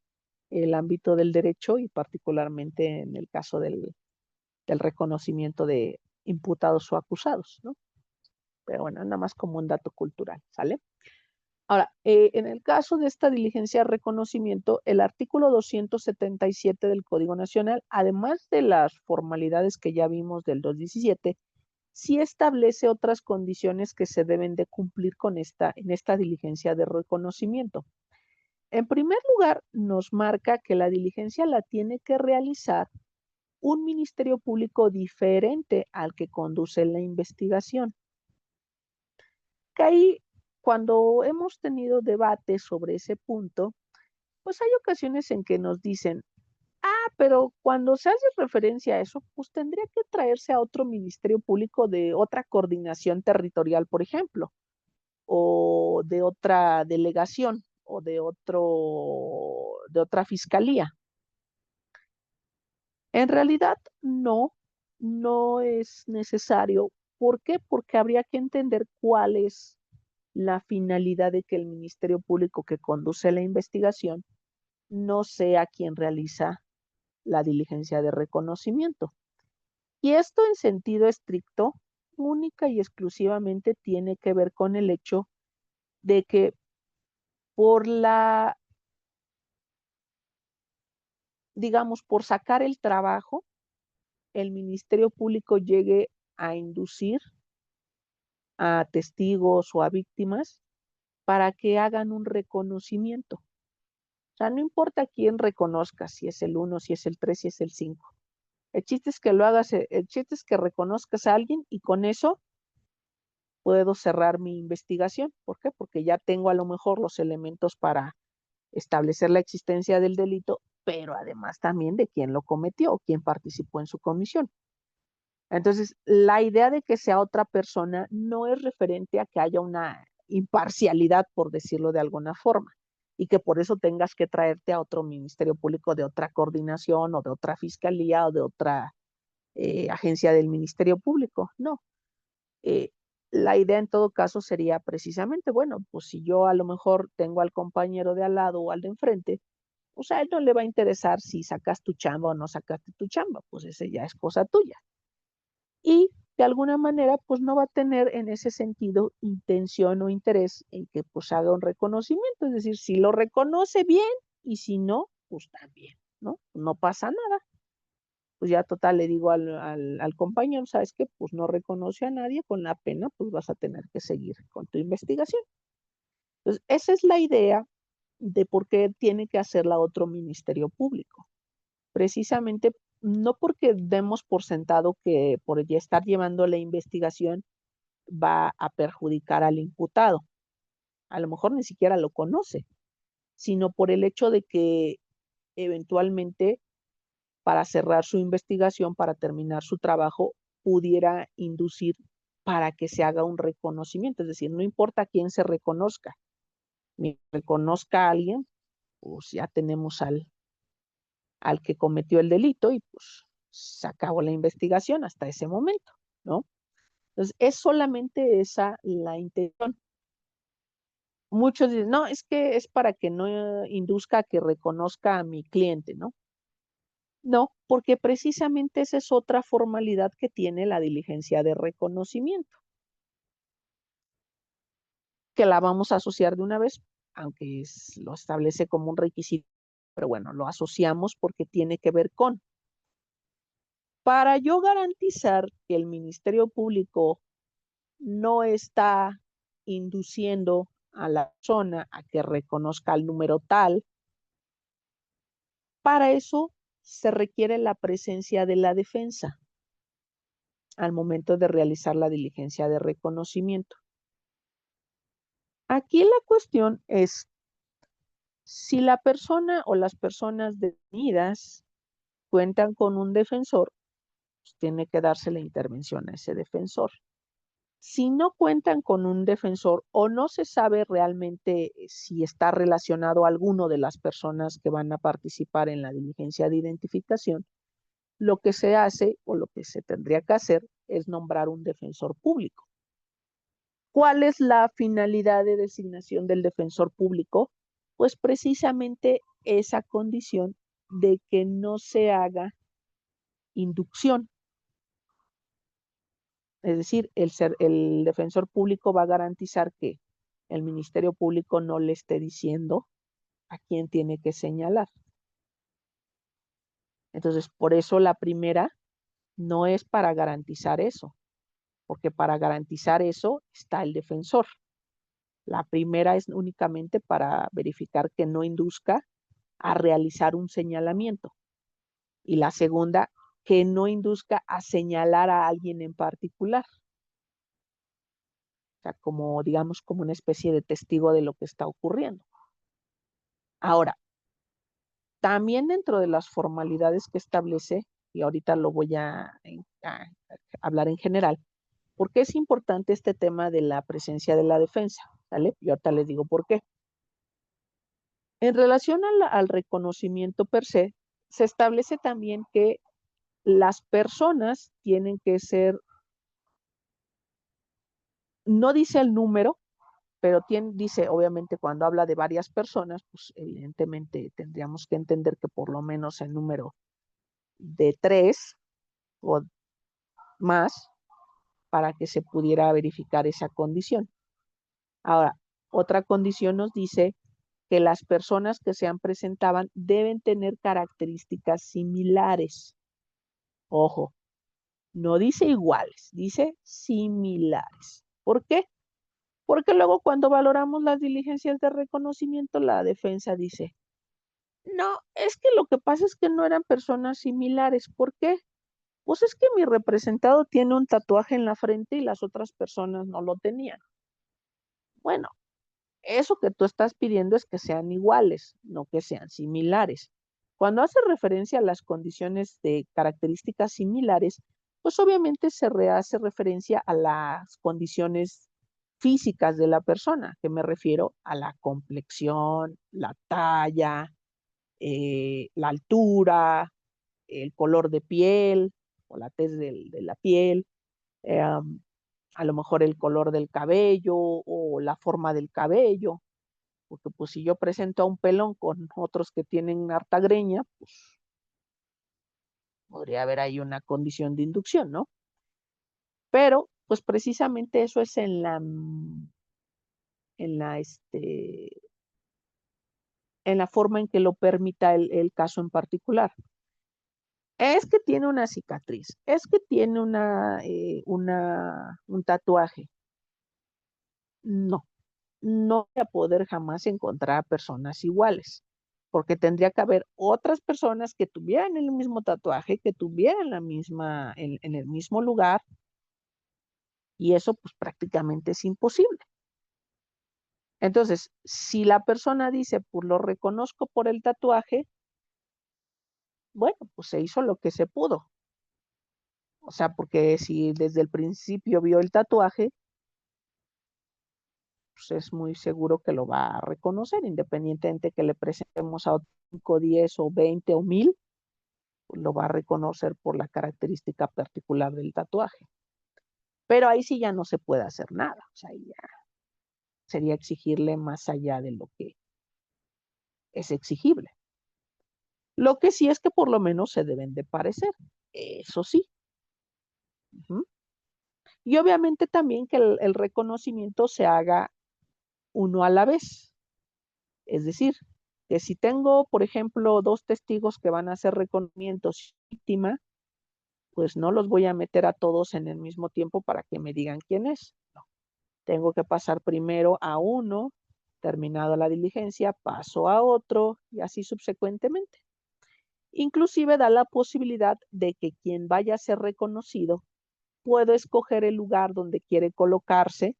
el ámbito del derecho y particularmente en el caso del reconocimiento de imputados o acusados, ¿no? Pero bueno, nada más como un dato cultural, ¿sale? Ahora, en el caso de esta diligencia de reconocimiento, el artículo 277 del Código Nacional, además de las formalidades que ya vimos del 217, sí establece otras condiciones que se deben de cumplir en esta diligencia de reconocimiento. En primer lugar, nos marca que la diligencia la tiene que realizar un ministerio público diferente al que conduce la investigación. Que ahí, cuando hemos tenido debates sobre ese punto, pues hay ocasiones en que nos dicen, pero cuando se hace referencia a eso, pues tendría que traerse a otro ministerio público de otra coordinación territorial, por ejemplo, o de otra delegación, o de otra fiscalía. En realidad, no es necesario. ¿Por qué? Porque habría que entender cuál es la finalidad de que el Ministerio Público que conduce la investigación no sea quien realiza la diligencia de reconocimiento. Y esto en sentido estricto, única y exclusivamente tiene que ver con el hecho de que por por sacar el trabajo, el Ministerio Público llegue a inducir a testigos o a víctimas para que hagan un reconocimiento. O sea, no importa quién reconozca, si es el 1, si es el 3, si es el 5. El chiste es que lo hagas, el chiste es que reconozcas a alguien y con eso puedo cerrar mi investigación. ¿Por qué? Porque ya tengo a lo mejor los elementos para establecer la existencia del delito, pero además también de quién lo cometió o quién participó en su comisión. Entonces, la idea de que sea otra persona no es referente a que haya una imparcialidad, por decirlo de alguna forma, y que por eso tengas que traerte a otro ministerio público de otra coordinación o de otra fiscalía o de otra agencia del Ministerio Público. No. La idea en todo caso sería precisamente, bueno, pues si yo a lo mejor tengo al compañero de al lado o al de enfrente, pues a él no le va a interesar si sacas tu chamba o no sacaste tu chamba, pues ese ya es cosa tuya. Y de alguna manera, pues no va a tener en ese sentido intención o interés en que pues haga un reconocimiento, es decir, si lo reconoce bien y si no, pues también, ¿no? No pasa nada. Pues ya total le digo al compañero, ¿sabes qué? Pues no reconoce a nadie, con la pena pues vas a tener que seguir con tu investigación. Entonces, esa es la idea de por qué tiene que hacerla otro ministerio público. Precisamente no porque demos por sentado que por ya estar llevando la investigación va a perjudicar al imputado. A lo mejor ni siquiera lo conoce, sino por el hecho de que eventualmente para cerrar su investigación, para terminar su trabajo, pudiera inducir para que se haga un reconocimiento. Es decir, no importa quién se reconozca, ni reconozca a alguien, pues ya tenemos al que cometió el delito y pues se acabó la investigación hasta ese momento, ¿no? Entonces, es solamente esa la intención. Muchos dicen, no, es que es para que no induzca a que reconozca a mi cliente, ¿no? No, porque precisamente esa es otra formalidad que tiene la diligencia de reconocimiento, que la vamos a asociar de una vez, aunque lo establece como un requisito, pero bueno, lo asociamos porque tiene que ver con. Para yo garantizar que el Ministerio Público no está induciendo a la persona a que reconozca el número tal, para eso se requiere la presencia de la defensa al momento de realizar la diligencia de reconocimiento. Aquí la cuestión es si la persona o las personas detenidas cuentan con un defensor, pues tiene que darse la intervención a ese defensor. Si no cuentan con un defensor o no se sabe realmente si está relacionado a alguno de las personas que van a participar en la diligencia de identificación, lo que se hace o lo que se tendría que hacer es nombrar un defensor público. ¿Cuál es la finalidad de designación del defensor público? Pues precisamente esa condición de que no se haga inducción. Es decir, el defensor público va a garantizar que el Ministerio Público no le esté diciendo a quién tiene que señalar. Entonces, por eso la primera no es para garantizar eso, porque para garantizar eso está el defensor. La primera es únicamente para verificar que no induzca a realizar un señalamiento. Y la segunda, que no induzca a señalar a alguien en particular. O sea, como, digamos, como una especie de testigo de lo que está ocurriendo. Ahora, también dentro de las formalidades que establece, y ahorita lo voy a hablar en general, porque es importante este tema de la presencia de la defensa, ¿vale? Y ahorita les digo por qué. En relación al reconocimiento per se, se establece también que las personas tienen que ser, no dice el número, pero dice, obviamente, cuando habla de varias personas, pues evidentemente tendríamos que entender que por lo menos el número de 3 o más para que se pudiera verificar esa condición. Ahora, otra condición nos dice que las personas que se presentaban deben tener características similares. Ojo, no dice iguales, dice similares. ¿Por qué? Porque luego cuando valoramos las diligencias de reconocimiento, la defensa dice, no, es que lo que pasa es que no eran personas similares. ¿Por qué? Pues es que mi representado tiene un tatuaje en la frente y las otras personas no lo tenían. Bueno, eso que tú estás pidiendo es que sean iguales, no que sean similares. Cuando hace referencia a las condiciones de características similares, pues obviamente se hace referencia a las condiciones físicas de la persona, que me refiero a la complexión, la talla, la altura, el color de piel o la tez de la piel, a lo mejor el color del cabello o la forma del cabello, porque pues si yo presento a un pelón con otros que tienen harta greña, pues podría haber ahí una condición de inducción, ¿no? Pero pues precisamente eso es en la forma en que lo permita el caso en particular. Es que tiene una cicatriz, es que tiene un tatuaje. No, no voy a poder jamás encontrar personas iguales, porque tendría que haber otras personas que tuvieran el mismo tatuaje, que tuvieran en el mismo lugar, y eso pues prácticamente es imposible. Entonces, si la persona dice, pues lo reconozco por el tatuaje, bueno, pues se hizo lo que se pudo. O sea, porque si desde el principio vio el tatuaje, pues es muy seguro que lo va a reconocer, independientemente que le presentemos a 5, 10 o 20 o 1000, pues lo va a reconocer por la característica particular del tatuaje. Pero ahí sí ya no se puede hacer nada, o sea, ya sería exigirle más allá de lo que es exigible. Lo que sí es que por lo menos se deben de parecer, eso sí. Ujú. Y obviamente también que el reconocimiento se haga uno a la vez. Es decir, que si tengo, por ejemplo, 2 testigos que van a hacer reconocimientos víctima, pues no los voy a meter a todos en el mismo tiempo para que me digan quién es. No, tengo que pasar primero a uno, terminado la diligencia, paso a otro y así subsecuentemente. Inclusive da la posibilidad de que quien vaya a ser reconocido pueda escoger el lugar donde quiere colocarse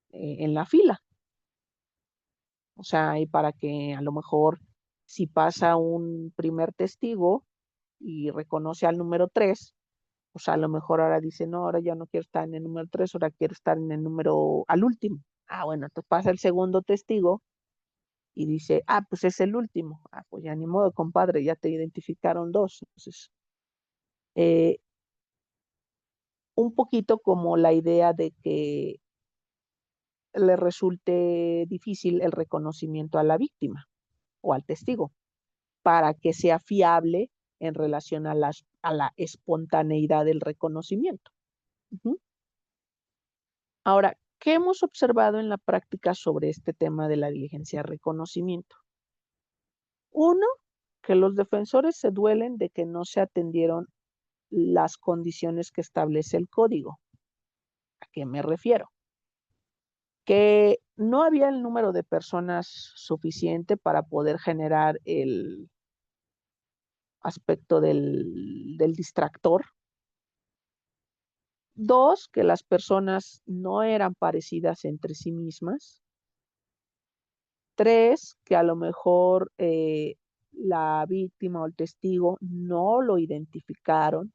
en la fila. O sea, y para que a lo mejor si pasa un primer testigo y reconoce al número 3, pues a lo mejor ahora dice, no, ahora ya no quiero estar en el número 3, ahora quiero estar en el número al último. Ah, bueno, entonces pasa el segundo testigo y dice, ah, pues es el último. Ah, pues ya ni modo, compadre, ya te identificaron 2. Entonces, eh, un poquito como la idea de que le resulte difícil el reconocimiento a la víctima o al testigo, para que sea fiable en relación a la espontaneidad del reconocimiento. Ujú. Ahora, ¿qué hemos observado en la práctica sobre este tema de la diligencia de reconocimiento? Uno, que los defensores se duelen de que no se atendieron las condiciones que establece el código. ¿A qué me refiero? Que no había el número de personas suficiente para poder generar el aspecto del distractor. 2, que las personas no eran parecidas entre sí mismas. 3, que a lo mejor la víctima o el testigo no lo identificaron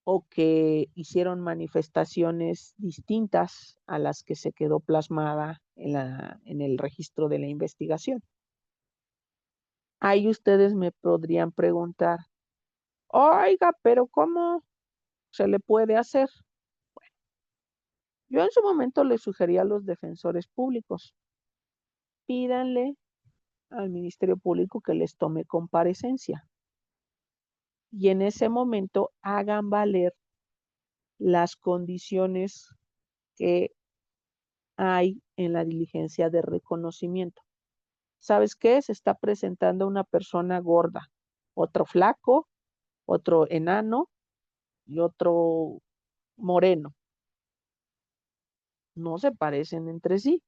o que hicieron manifestaciones distintas a las que se quedó plasmada en el registro de la investigación. Ahí ustedes me podrían preguntar, oiga, pero ¿cómo se le puede hacer? Yo en su momento le sugerí a los defensores públicos, pídanle al Ministerio Público que les tome comparecencia y en ese momento hagan valer las condiciones que hay en la diligencia de reconocimiento. ¿Sabes qué? Se está presentando una persona gorda, otro flaco, otro enano y otro moreno. No se parecen entre sí.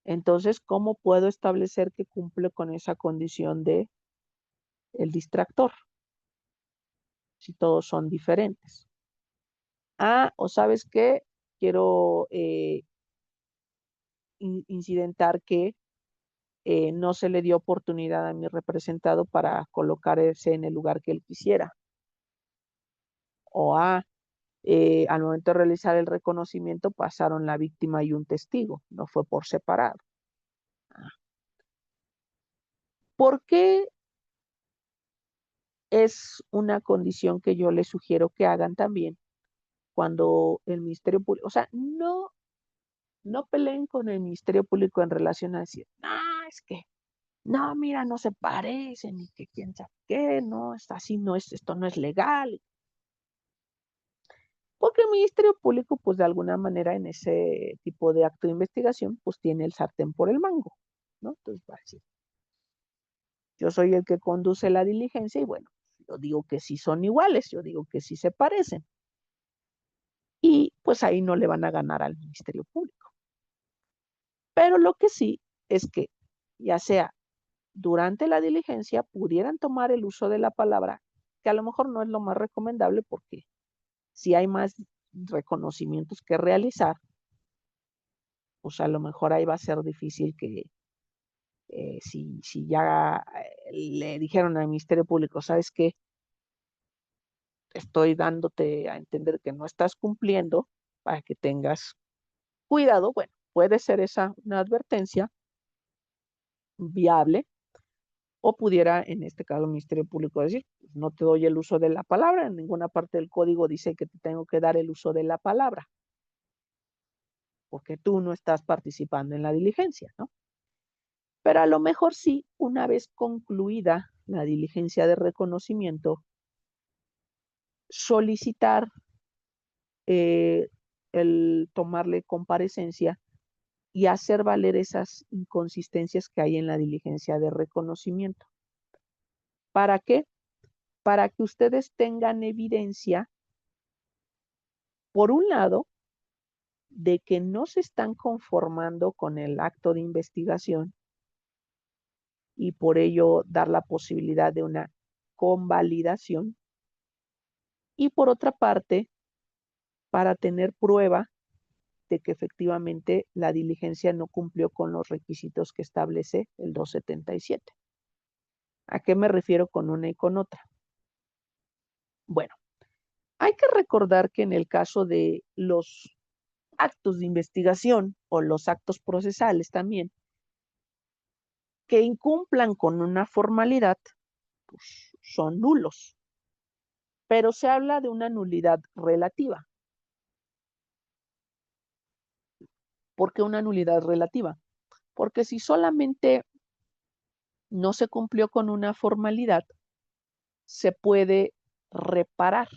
Entonces, ¿cómo puedo establecer que cumple con esa condición de el distractor si todos son diferentes? Ah, o ¿sabes qué? Quiero incidentar que no se le dio oportunidad a mi representado para colocarse en el lugar que él quisiera. O al momento de realizar el reconocimiento pasaron la víctima y un testigo, no fue por separado. ¿Por qué es una condición que yo les sugiero que hagan también cuando el Ministerio Público, o sea, no peleen con el Ministerio Público en relación a decir, no, es que, no, mira, no se parecen, y que quién sabe qué, no, está así, no es, esto no es legal. Porque el Ministerio Público, pues de alguna manera en ese tipo de acto de investigación, pues tiene el sartén por el mango, ¿no? Entonces va a decir, yo soy el que conduce la diligencia y bueno, yo digo que sí son iguales, yo digo que sí se parecen. Y pues ahí no le van a ganar al Ministerio Público. Pero lo que sí es que, ya sea durante la diligencia, pudieran tomar el uso de la palabra, que a lo mejor no es lo más recomendable porque si hay más reconocimientos que realizar, pues a lo mejor ahí va a ser difícil que si ya le dijeron al Ministerio Público, ¿sabes qué? Estoy dándote a entender que no estás cumpliendo para que tengas cuidado. Bueno, puede ser esa una advertencia viable o pudiera, en este caso, el Ministerio Público decir, no te doy el uso de la palabra, en ninguna parte del código dice que te tengo que dar el uso de la palabra, porque tú no estás participando en la diligencia, ¿no? Pero a lo mejor sí, una vez concluida la diligencia de reconocimiento, solicitar el tomarle comparecencia y hacer valer esas inconsistencias que hay en la diligencia de reconocimiento. ¿Para qué? Para que ustedes tengan evidencia, por un lado, de que no se están conformando con el acto de investigación y por ello dar la posibilidad de una convalidación. Y por otra parte, para tener prueba de que efectivamente la diligencia no cumplió con los requisitos que establece el 277. ¿A qué me refiero con una y con otra? Bueno, hay que recordar que en el caso de los actos de investigación o los actos procesales también, que incumplan con una formalidad, pues son nulos. Pero se habla de una nulidad relativa. ¿Por qué una nulidad relativa? Porque si solamente no se cumplió con una formalidad, se puede reparar,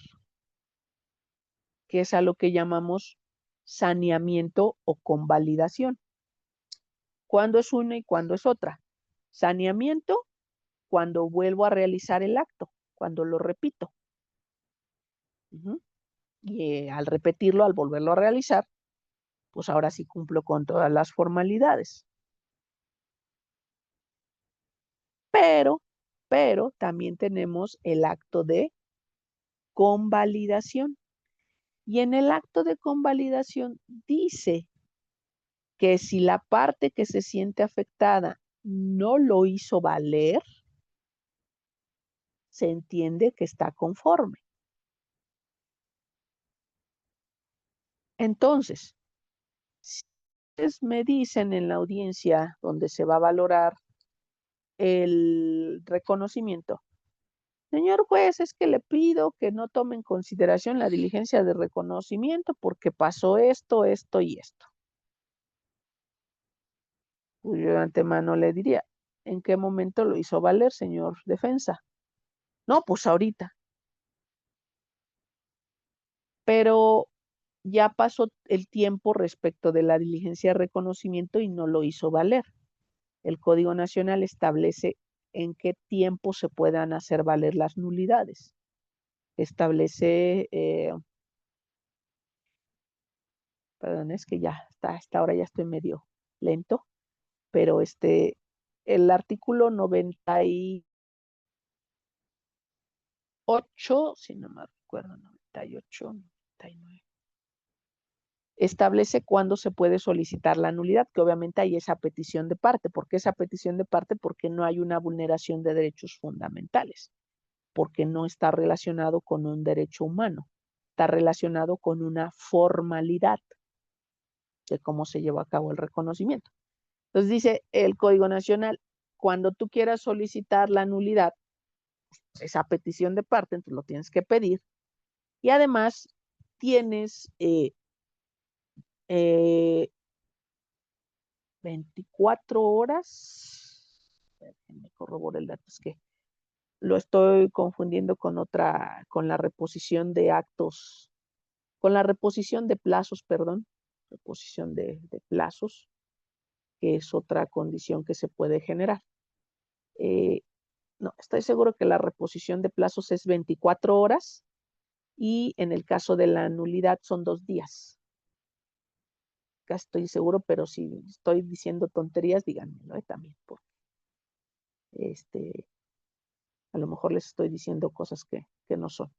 que es a lo que llamamos saneamiento o convalidación. ¿Cuándo es una y cuándo es otra? Saneamiento, cuando vuelvo a realizar el acto, cuando lo repito. Y al repetirlo, al volverlo a realizar, pues ahora sí cumplo con todas las formalidades. Pero también tenemos el acto de convalidación. Y en el acto de convalidación dice que si la parte que se siente afectada no lo hizo valer, se entiende que está conforme. Entonces, si ustedes me dicen en la audiencia donde se va a valorar el reconocimiento, señor juez, es que le pido que no tome en consideración la diligencia de reconocimiento porque pasó esto, esto y esto. Pues yo de antemano le diría, ¿en qué momento lo hizo valer, señor defensa? No, pues ahorita. Pero ya pasó el tiempo respecto de la diligencia de reconocimiento y no lo hizo valer. El Código Nacional establece en qué tiempo se puedan hacer valer las nulidades. Establece, perdón, es que ya está, hasta ahora ya estoy medio lento, pero el artículo 98, si no me recuerdo, 98, 99. Establece cuándo se puede solicitar la nulidad, que obviamente hay esa petición de parte. ¿Por qué esa petición de parte? Porque no hay una vulneración de derechos fundamentales, porque no está relacionado con un derecho humano, está relacionado con una formalidad de cómo se llevó a cabo el reconocimiento. Entonces dice el Código Nacional, cuando tú quieras solicitar la nulidad, esa petición de parte, entonces lo tienes que pedir, y además tienes 24 horas, me corroboro el dato, es que lo estoy confundiendo con la reposición de actos, con la reposición de plazos, perdón, reposición de plazos, que es otra condición que se puede generar. No, estoy seguro que la reposición de plazos es 24 horas y en el caso de la nulidad son 2 días. Casi estoy seguro, pero si estoy diciendo tonterías, díganmelo también, porque a lo mejor les estoy diciendo cosas que no son.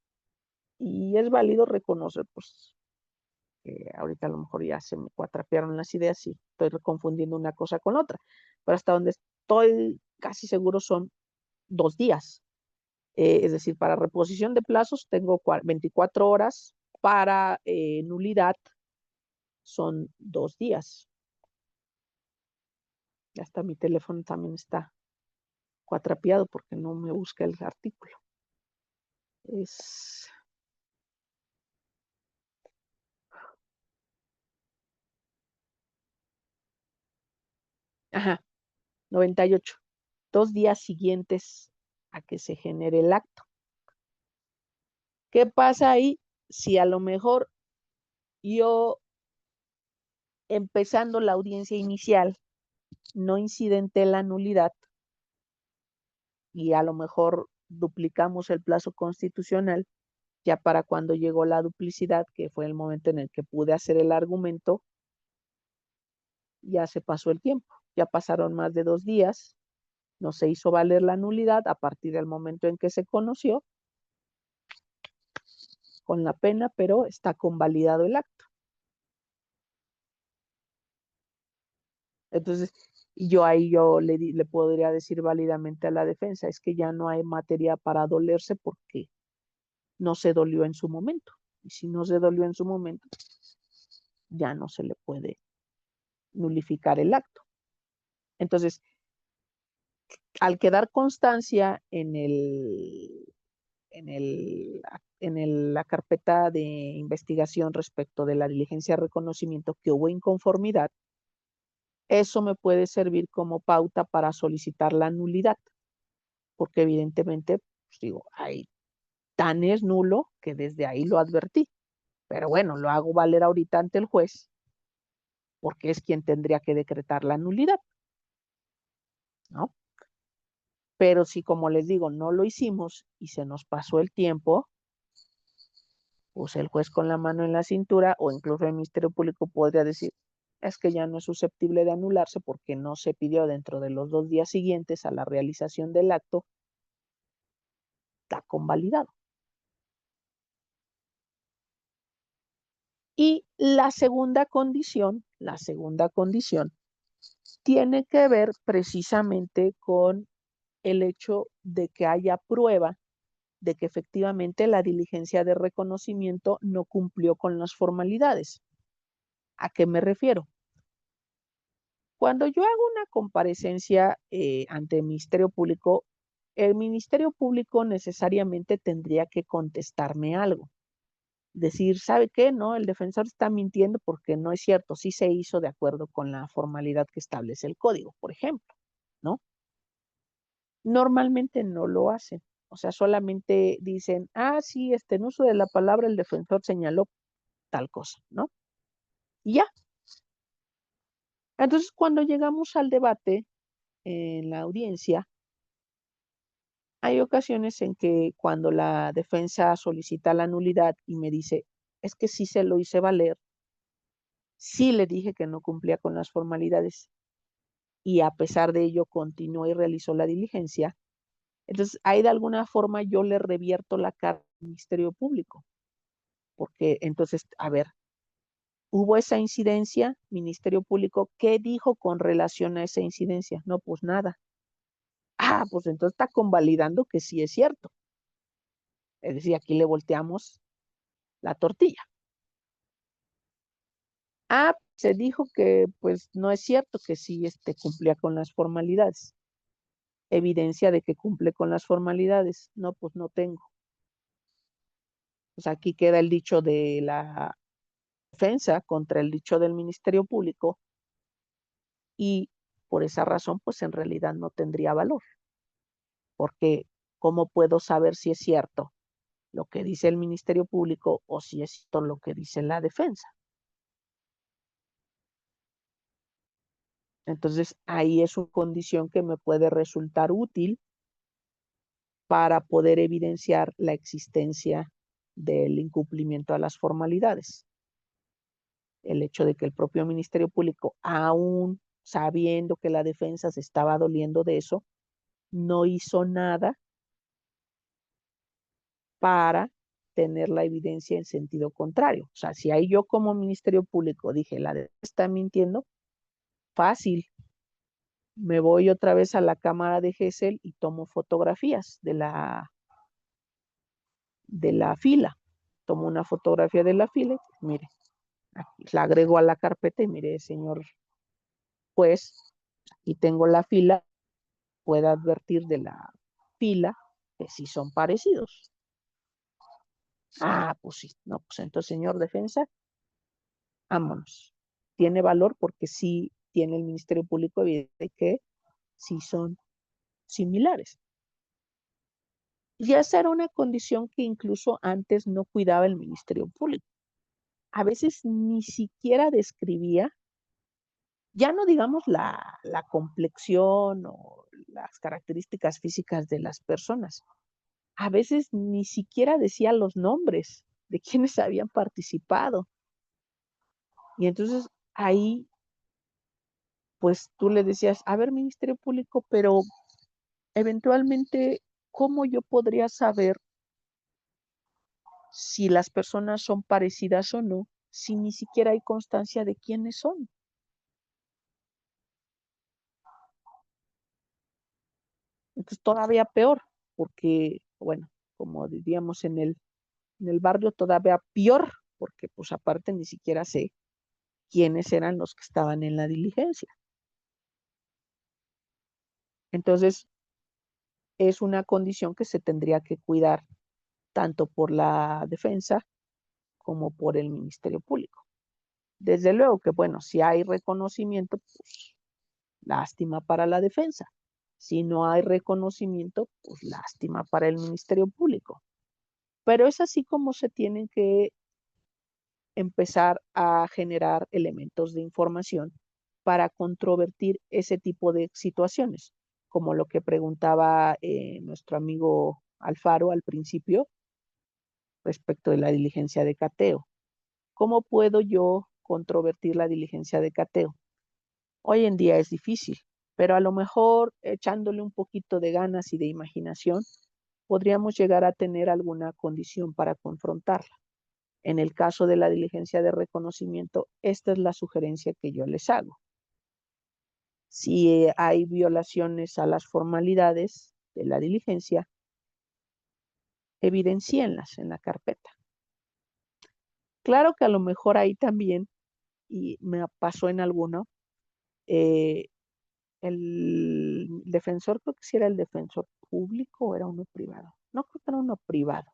Y es válido reconocer, pues, que ahorita a lo mejor ya se me cuatrapearon las ideas y estoy confundiendo una cosa con otra. Pero hasta donde estoy casi seguro son 2 días. Es decir, para reposición de plazos tengo 24 horas, para nulidad son 2 días. Hasta mi teléfono también está cuatrapeado porque no me busca el artículo. Ajá. 98, 2 días siguientes a que se genere el acto. ¿Qué pasa ahí? Si a lo mejor yo, empezando la audiencia inicial, no incidenté la nulidad y a lo mejor duplicamos el plazo constitucional, ya para cuando llegó la duplicidad, que fue el momento en el que pude hacer el argumento, ya se pasó el tiempo, ya pasaron más de 2 días, no se hizo valer la nulidad a partir del momento en que se conoció, con la pena, pero está convalidado el acto. Entonces, yo le podría decir válidamente a la defensa, es que ya no hay materia para dolerse porque no se dolió en su momento. Y si no se dolió en su momento, ya no se le puede nulificar el acto. Entonces, al quedar constancia en la carpeta de investigación respecto de la diligencia de reconocimiento que hubo inconformidad, eso me puede servir como pauta para solicitar la nulidad, porque evidentemente, pues digo, tan es nulo que desde ahí lo advertí. Pero bueno, lo hago valer ahorita ante el juez, porque es quien tendría que decretar la nulidad, ¿no? Pero si, como les digo, no lo hicimos y se nos pasó el tiempo, pues el juez con la mano en la cintura o incluso el Ministerio Público podría decir, es que ya no es susceptible de anularse porque no se pidió dentro de los 2 días siguientes a la realización del acto, está convalidado. Y la segunda condición tiene que ver precisamente con el hecho de que haya prueba de que efectivamente la diligencia de reconocimiento no cumplió con las formalidades. ¿A qué me refiero? Cuando yo hago una comparecencia ante el Ministerio Público necesariamente tendría que contestarme algo. Decir, ¿sabe qué? No, el defensor está mintiendo porque no es cierto, sí se hizo de acuerdo con la formalidad que establece el código, por ejemplo, ¿no? Normalmente no lo hacen. O sea, solamente dicen, sí, en uso de la palabra el defensor señaló tal cosa, ¿no? Y ya. Entonces, cuando llegamos al debate en la audiencia, hay ocasiones en que cuando la defensa solicita la nulidad y me dice, es que sí se lo hice valer, sí le dije que no cumplía con las formalidades y a pesar de ello continuó y realizó la diligencia, entonces ahí de alguna forma yo le revierto la carga al Ministerio Público, porque entonces, a ver, hubo esa incidencia, Ministerio Público, ¿qué dijo con relación a esa incidencia? No, pues nada. Pues entonces está convalidando que sí es cierto. Es decir, aquí le volteamos la tortilla. Se dijo que pues no es cierto que sí cumplía con las formalidades. Evidencia de que cumple con las formalidades. No, pues no tengo. Pues aquí queda el dicho de la defensa contra el dicho del Ministerio Público y por esa razón pues en realidad no tendría valor. Porque ¿cómo puedo saber si es cierto lo que dice el Ministerio Público o si es cierto lo que dice la defensa? Entonces, ahí es una condición que me puede resultar útil para poder evidenciar la existencia del incumplimiento a las formalidades. El hecho de que el propio Ministerio Público, aún sabiendo que la defensa se estaba doliendo de eso, no hizo nada para tener la evidencia en sentido contrario. O sea, si ahí yo como Ministerio Público dije, la defensa está mintiendo, fácil, me voy otra vez a la cámara de Gesell y tomo fotografías de la fila. Tomo una fotografía de la fila y pues, mire, aquí la agrego a la carpeta y mire, señor juez, aquí tengo la fila, puede advertir de la fila que sí son parecidos. Pues sí, no, pues entonces, señor defensa, vámonos. Tiene valor porque sí tiene el Ministerio Público evidente que si son similares. Y esa era una condición que incluso antes no cuidaba el Ministerio Público. A veces ni siquiera describía, ya no digamos la complexión o las características físicas de las personas. A veces ni siquiera decía los nombres de quienes habían participado. Y entonces ahí, pues tú le decías, a ver, Ministerio Público, pero eventualmente, ¿cómo yo podría saber si las personas son parecidas o no, si ni siquiera hay constancia de quiénes son? Entonces todavía peor, porque, bueno, como diríamos en el barrio, todavía peor, porque pues aparte ni siquiera sé quiénes eran los que estaban en la diligencia. Entonces, es una condición que se tendría que cuidar tanto por la defensa como por el Ministerio Público. Desde luego que, bueno, si hay reconocimiento, pues lástima para la defensa. Si no hay reconocimiento, pues lástima para el Ministerio Público. Pero es así como se tienen que empezar a generar elementos de información para controvertir ese tipo de situaciones, como lo que preguntaba nuestro amigo Alfaro al principio respecto de la diligencia de cateo. ¿Cómo puedo yo controvertir la diligencia de cateo? Hoy en día es difícil, pero a lo mejor echándole un poquito de ganas y de imaginación, podríamos llegar a tener alguna condición para confrontarla. En el caso de la diligencia de reconocimiento, esta es la sugerencia que yo les hago. Si hay violaciones a las formalidades de la diligencia, evidencienlas en la carpeta. Claro que a lo mejor ahí también, y me pasó en alguno, el defensor, creo que sí era el defensor público o era uno privado. No, creo que era uno privado.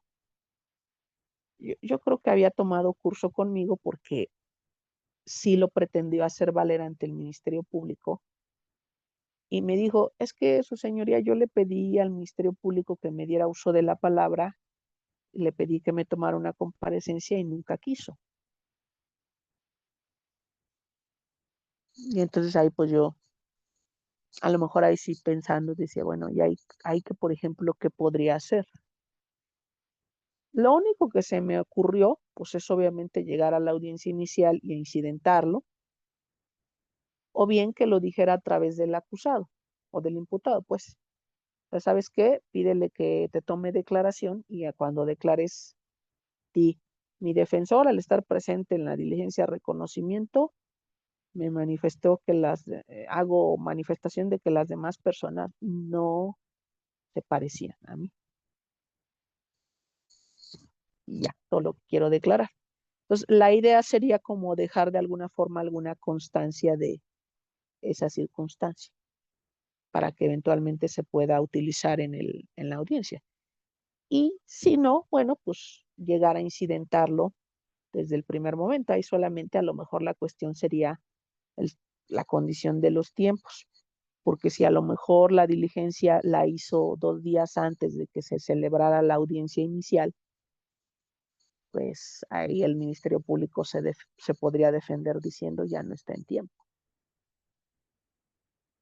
Yo creo que había tomado curso conmigo porque sí lo pretendió hacer valer ante el Ministerio Público y me dijo, es que su señoría, yo le pedí al Ministerio Público que me diera uso de la palabra, le pedí que me tomara una comparecencia y nunca quiso. Y entonces ahí pues yo, a lo mejor ahí sí pensando, decía, bueno, y hay que, por ejemplo, ¿qué podría hacer? Lo único que se me ocurrió, pues es obviamente llegar a la audiencia inicial y incidentarlo, o bien que lo dijera a través del acusado o del imputado, pues. Ya sabes qué, pídele que te tome declaración y cuando declares, mi defensor al estar presente en la diligencia de reconocimiento, me manifestó que hago manifestación de que las demás personas no se parecían a mí. Y ya, solo quiero declarar. Entonces, la idea sería como dejar de alguna forma alguna constancia de esa circunstancia para que eventualmente se pueda utilizar en la audiencia. Y si no, bueno, pues llegar a incidentarlo desde el primer momento. Ahí solamente a lo mejor la cuestión sería la condición de los tiempos, porque si a lo mejor la diligencia la hizo 2 días antes de que se celebrara la audiencia inicial, pues ahí el Ministerio Público se podría defender diciendo ya no está en tiempo,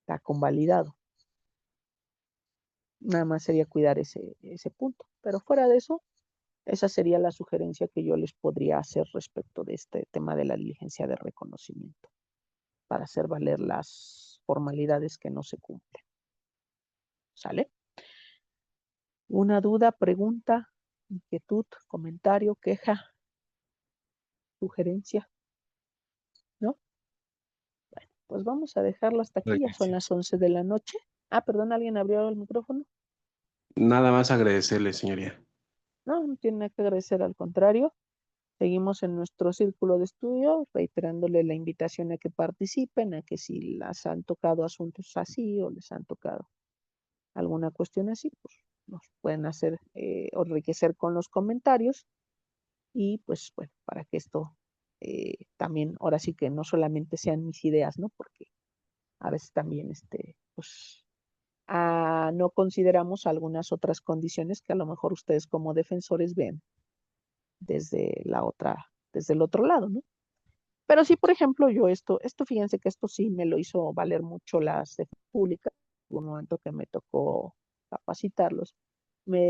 está convalidado. Nada más sería cuidar ese punto. Pero fuera de eso, esa sería la sugerencia que yo les podría hacer respecto de este tema de la diligencia de reconocimiento, para hacer valer las formalidades que no se cumplen. ¿Sale? ¿Una duda, pregunta, inquietud, comentario, queja, sugerencia? ¿No? Bueno, pues vamos a dejarlo hasta aquí, ya son las 11 de la noche. Perdón, ¿alguien abrió el micrófono? Nada más agradecerle, señoría. No, no tiene nada que agradecer, al contrario. Seguimos en nuestro círculo de estudio, reiterándole la invitación a que participen, a que si las han tocado asuntos así o les han tocado alguna cuestión así, pues nos pueden hacer enriquecer con los comentarios y pues bueno, para que esto también, ahora sí que no solamente sean mis ideas, ¿no? Porque a veces también pues no consideramos algunas otras condiciones que a lo mejor ustedes como defensores ven desde el otro lado, ¿no? Pero sí, por ejemplo, yo esto, fíjense que esto sí me lo hizo valer mucho las defensas públicas. Hubo un momento que me tocó capacitarlos.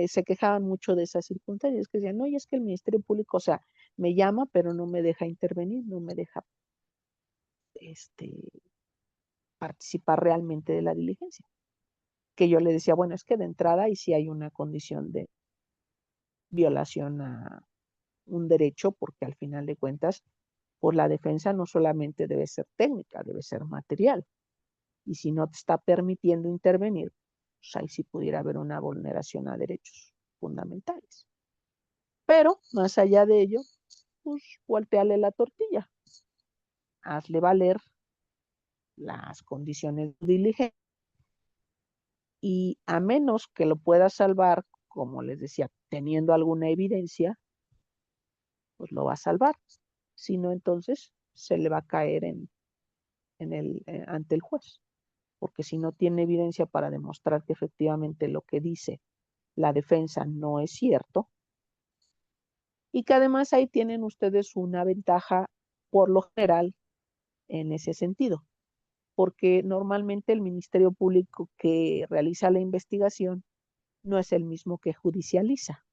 Se quejaban mucho de esas circunstancias, que decían, no, y es que el Ministerio Público, o sea, me llama, pero no me deja intervenir, no me deja participar realmente de la diligencia. Que yo le decía, bueno, es que de entrada ahí sí hay una condición de violación a un derecho, porque al final de cuentas, por la defensa no solamente debe ser técnica, debe ser material. Y si no te está permitiendo intervenir, pues ahí sí pudiera haber una vulneración a derechos fundamentales. Pero, más allá de ello, pues volteale la tortilla. Hazle valer las condiciones de diligencia. Y a menos que lo puedas salvar, como les decía, teniendo alguna evidencia, pues lo va a salvar. Si no, entonces se le va a caer ante el juez. Porque si no tiene evidencia para demostrar que efectivamente lo que dice la defensa no es cierto, y que además ahí tienen ustedes una ventaja por lo general en ese sentido, porque normalmente el Ministerio Público que realiza la investigación no es el mismo que judicializa.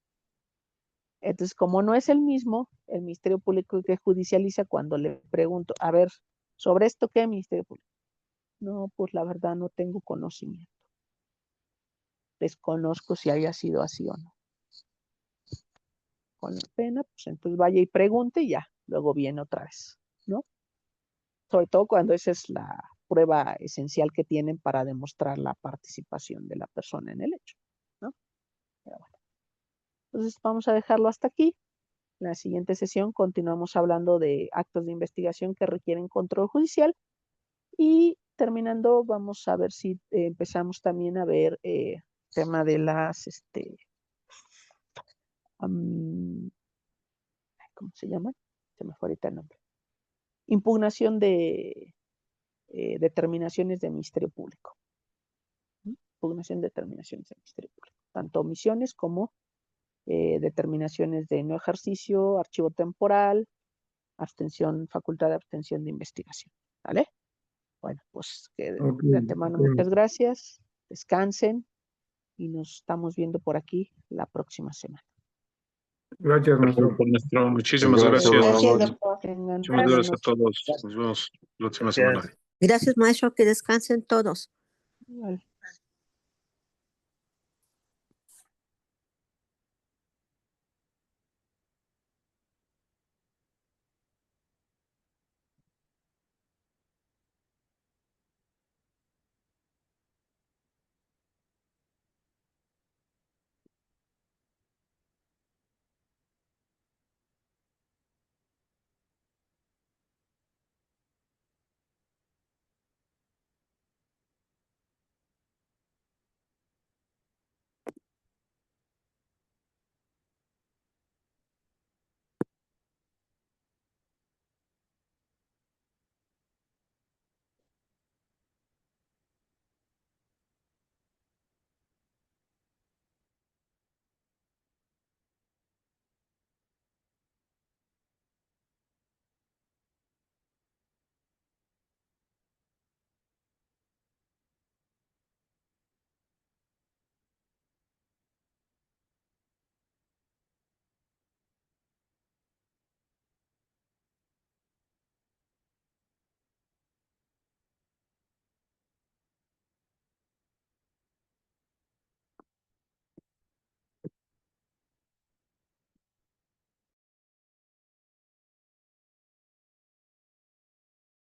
Entonces, como no es el mismo, el Ministerio Público que judicializa, cuando le pregunto, a ver, ¿sobre esto qué, Ministerio Público? No, pues la verdad no tengo conocimiento. Desconozco si haya sido así o no. Con la pena, pues entonces vaya y pregunte y ya, luego viene otra vez, ¿no? Sobre todo cuando esa es la prueba esencial que tienen para demostrar la participación de la persona en el hecho, ¿no? Pero bueno. Entonces vamos a dejarlo hasta aquí. En la siguiente sesión continuamos hablando de actos de investigación que requieren control judicial y terminando vamos a ver si empezamos también a ver tema de las, ¿cómo se llaman? Se me fue ahorita el nombre. Impugnación de determinaciones del Ministerio Público. Impugnación de determinaciones del Ministerio Público. Tanto omisiones como determinaciones de no ejercicio, archivo temporal, abstención, facultad de abstención de investigación. ¿Vale? Bueno, pues de antemano muchas gracias. Descansen y nos estamos viendo por aquí la próxima semana. Gracias, maestro. Maestro, muchísimas Gracias. gracias. Gracias, doctor. Muchísimas gracias a todos. Nos vemos la próxima semana. Gracias, maestro. Que descansen todos. Vale.